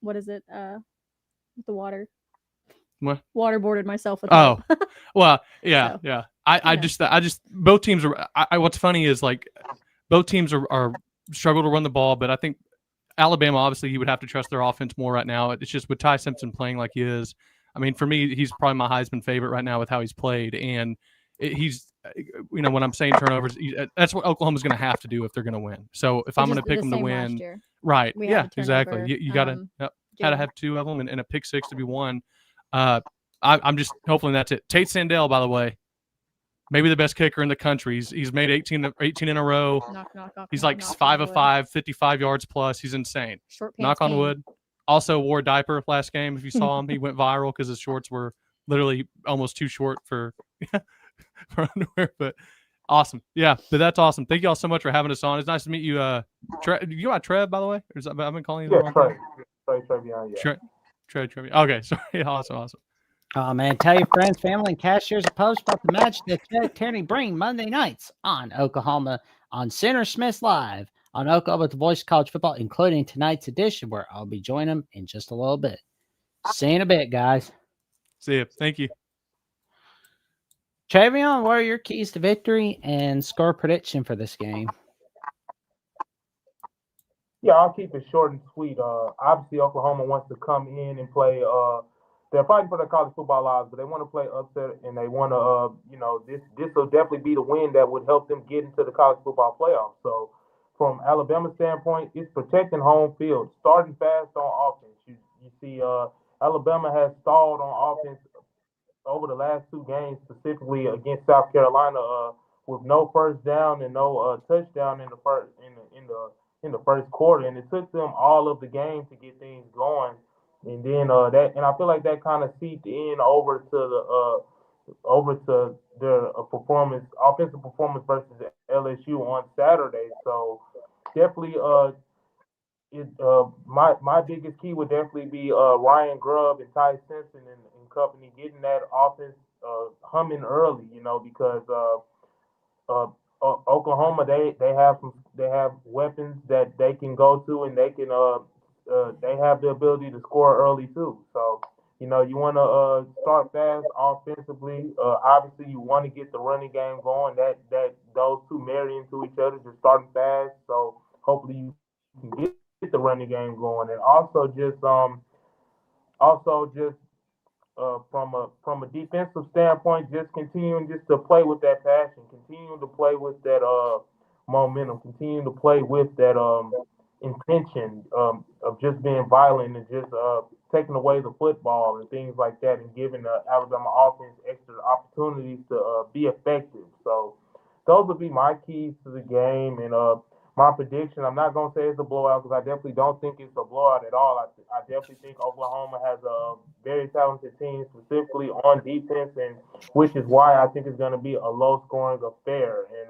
what is it with the water. What? Waterboarded myself with well, yeah, so, yeah. I just both teams are. What's funny is like both teams are struggle to run the ball, but I think Alabama obviously he would have to trust their offense more right now. It's just with Ty Simpson playing like he is. I mean, for me, he's probably my Heisman favorite right now with how he's played, and he's when I'm saying turnovers, that's what Oklahoma's going to have to do if they're going to win. So if I'm going to pick them to win, right? Yeah, exactly. You got to have two of them and a pick six to be one. I'm just hoping that's it. Tate Sandell, by the way, maybe the best kicker in the country. He's made 18 in a row. He's like 5 of 5, 55 yards plus. He's insane. Knock on wood. Also wore a diaper last game. If you saw him, he went viral because his shorts were literally almost too short for underwear. But awesome, yeah. But that's awesome. Thank you all so much for having us on. It's nice to meet you. You got Trev, by the way? Or I've been calling you. Yeah, Trev. Okay, sorry. Awesome. Oh man, tell your friends, family, and cashiers and post about the match that Chad Tierney bring Monday nights on Oklahoma on Senator Smith Live on Oklahoma, the voice of college football, including tonight's edition, where I'll be joining them in just a little bit. See you in a bit, guys. See you. Thank you. Trevion, what are your keys to victory and score prediction for this game? Yeah, I'll keep it short and sweet. Obviously, Oklahoma wants to come in and play. They're fighting for their college football lives, but they want to play upset, and they want to, this will definitely be the win that would help them get into the college football playoffs. So from Alabama's standpoint, it's protecting home field, starting fast on offense. You see, Alabama has stalled on offense over the last two games, specifically against South Carolina, with no first down and no touchdown in the first quarter, and it took them all of the game to get things going. And then and I feel like that kind of seeped in over to their offensive performance versus LSU on Saturday. So definitely, my biggest key would definitely be Ryan Grubb and Ty Simpson and company getting that offense humming early. Because Oklahoma, they have weapons that they can go to, and they have the ability to score early too. So you want to start fast offensively. Obviously, you want to get the running game going. That those two marry into each other, just starting fast. So hopefully you can get the running game going, and also just from a defensive standpoint, just continuing just to play with that passion, continuing to play with that momentum, continuing to play with that intention of just being violent and just taking away the football and things like that, and giving the Alabama offense extra opportunities to be effective. So those would be my keys to the game, and my prediction, I'm not going to say it's a blowout because I definitely don't think it's a blowout at all. I definitely think Oklahoma has a very talented team, specifically on defense, and which is why I think it's going to be a low-scoring affair. And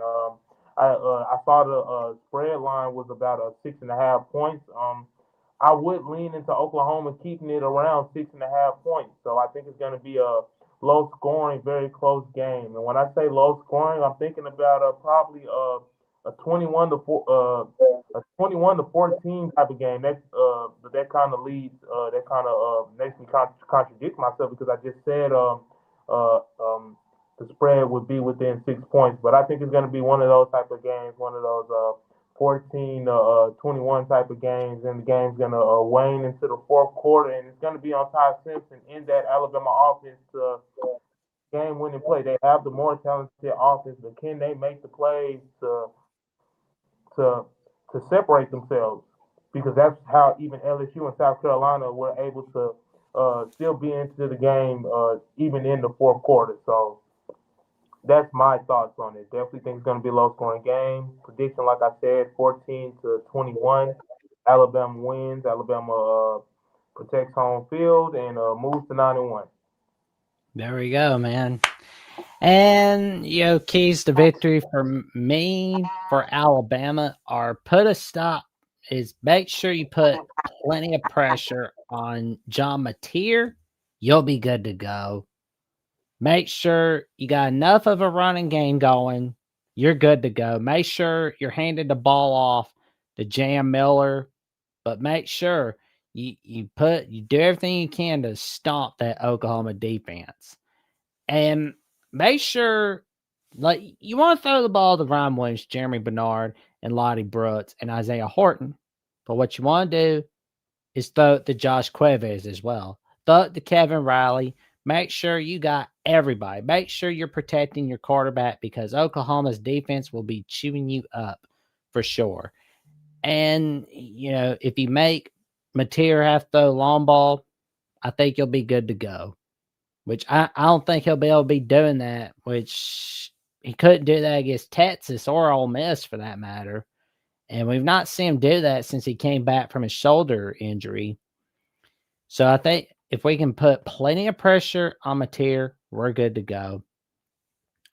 I saw the spread line was about 6.5 points. I would lean into Oklahoma keeping it around 6.5 points. So I think it's going to be a low-scoring, very close game. And when I say low-scoring, I'm thinking about probably a 21 to 14 type of game. That kind of leads. That kind of makes me contradict myself because I just said the spread would be within 6 points, but I think it's going to be one of those type of games, one of those 14 to 21 type of games, and the game's going to wane into the fourth quarter, and it's going to be on Ty Simpson in that Alabama offense to game-winning play. They have the more talented offense, but can they make the plays to separate themselves? Because that's how even LSU and South Carolina were able to still be into the game even in the fourth quarter. So that's my thoughts on it. Definitely think it's going to be a low-scoring game. Prediction, like I said, 14 to 21. Alabama wins. Alabama protects home field and moves to 9-1. There we go, man. And keys to victory for me for Alabama are make sure you put plenty of pressure on John Mateer. You'll be good to go. Make sure you got enough of a running game going. You're good to go. Make sure you're handing the ball off to Jam Miller, but make sure you do everything you can to stomp that Oklahoma defense. And make sure, you want to throw the ball to Ryan Williams, Jeremy Bernard, and Lottie Brooks, and Isaiah Horton. But what you want to do is throw it to Josh Cuevas as well. Throw it to Kevin Riley. Make sure you got everybody. Make sure you're protecting your quarterback because Oklahoma's defense will be chewing you up for sure. And, if you make Mateer have to throw long ball, I think you'll be good to go. Which I don't think he'll be able to be doing that, which he couldn't do that against Texas or Ole Miss for that matter. And we've not seen him do that since he came back from his shoulder injury. So I think if we can put plenty of pressure on Mateer, we're good to go.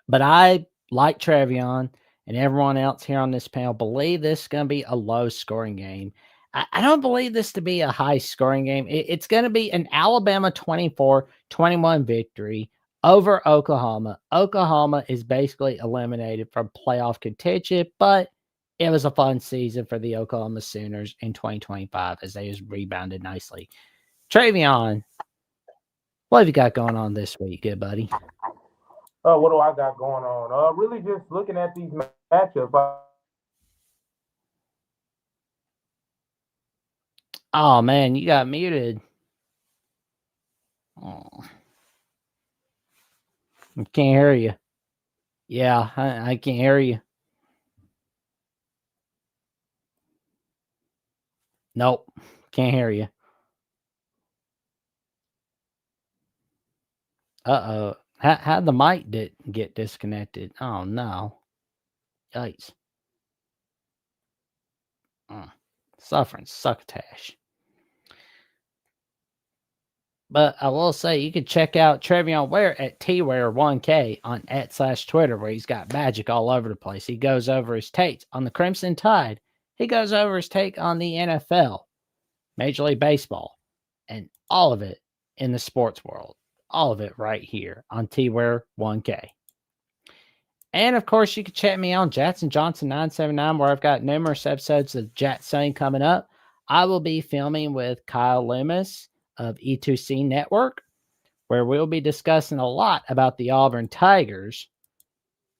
But I, like Trevion and everyone else here on this panel, believe this is going to be a low-scoring game. I don't believe this to be a high-scoring game. It's going to be an Alabama 24-21 victory over Oklahoma. Oklahoma is basically eliminated from playoff contention, but it was a fun season for the Oklahoma Sooners in 2025 as they just rebounded nicely. Trevion, what have you got going on this week, good buddy? What do I got going on? Really just looking at these matchups. Oh, man, you got muted. Oh. I can't hear you. Yeah, I can't hear you. Nope. Can't hear you. Uh-oh. How the mic did get disconnected? Oh, no. Yikes. Suffering succotash. But I will say you can check out Trevion Ware at TWare1K on @/Twitter, where he's got magic all over the place. He goes over his takes on the Crimson Tide. He goes over his take on the NFL, Major League Baseball, and all of it in the sports world. All of it right here on TWare1K. And of course, you can check me out on Jackson Johnson 979, where I've got numerous episodes of Jackson coming up. I will be filming with Kyle Loomis of E2C Network, where we'll be discussing a lot about the Auburn Tigers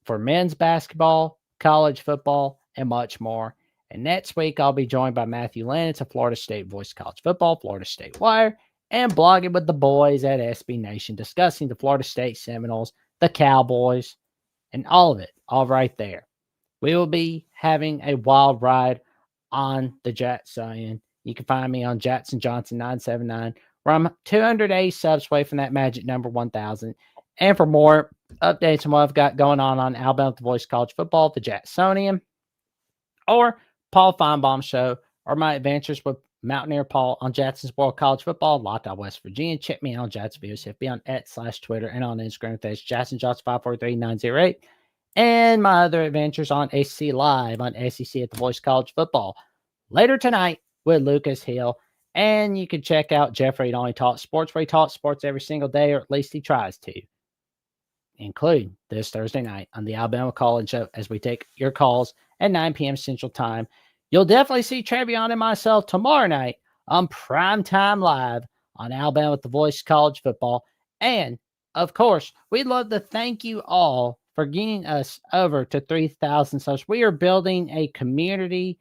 for men's basketball, college football, and much more. And next week, I'll be joined by Matthew Lennox of Florida State Voice College Football, Florida State Wire, and blogging with the boys at SB Nation, discussing the Florida State Seminoles, the Cowboys, and all of it, all right there. We will be having a wild ride on the Jackson. You can find me on Jackson Johnson 979, where I'm 280 subs away from that magic number 1,000. And for more updates on what I've got going on Alabama The Voice College Football, the Jacksonian, or Paul Feinbaum Show, or my adventures with Mountaineer Paul on Jackson's World College Football, Lockout, West Virginia. Check me out on Jacksonville. Be on @/Twitter and on Instagram. That's Jackson Johnson 543908. And my other adventures on SEC Live on SEC at the Voice College Football later tonight with Lucas Hill. And you can check out Jeffrey Only Talks Sports, where he talks sports every single day, or at least he tries to, including this Thursday night on the Alabama Call-In Show, as we take your calls at 9 p.m. Central Time. You'll definitely see Trevion and myself tomorrow night on Primetime Live on Alabama with the Voice College Football. And, of course, we'd love to thank you all for getting us over to 3,000 subs. We are building a community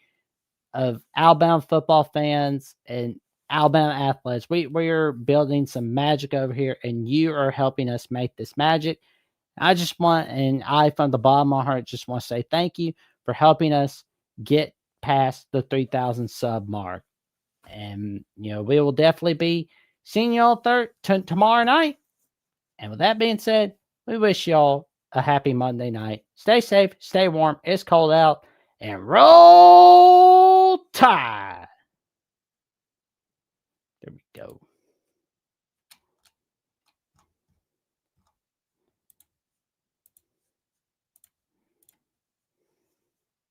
of Alabama football fans and Alabama athletes. We're building some magic over here, and you are helping us make this magic. I from the bottom of my heart, just want to say thank you for helping us get past the 3,000 sub mark. And, we will definitely be seeing you all tomorrow night. And with that being said, we wish y'all a happy Monday night. Stay safe, stay warm. It's cold out. And roll Tide. There we go.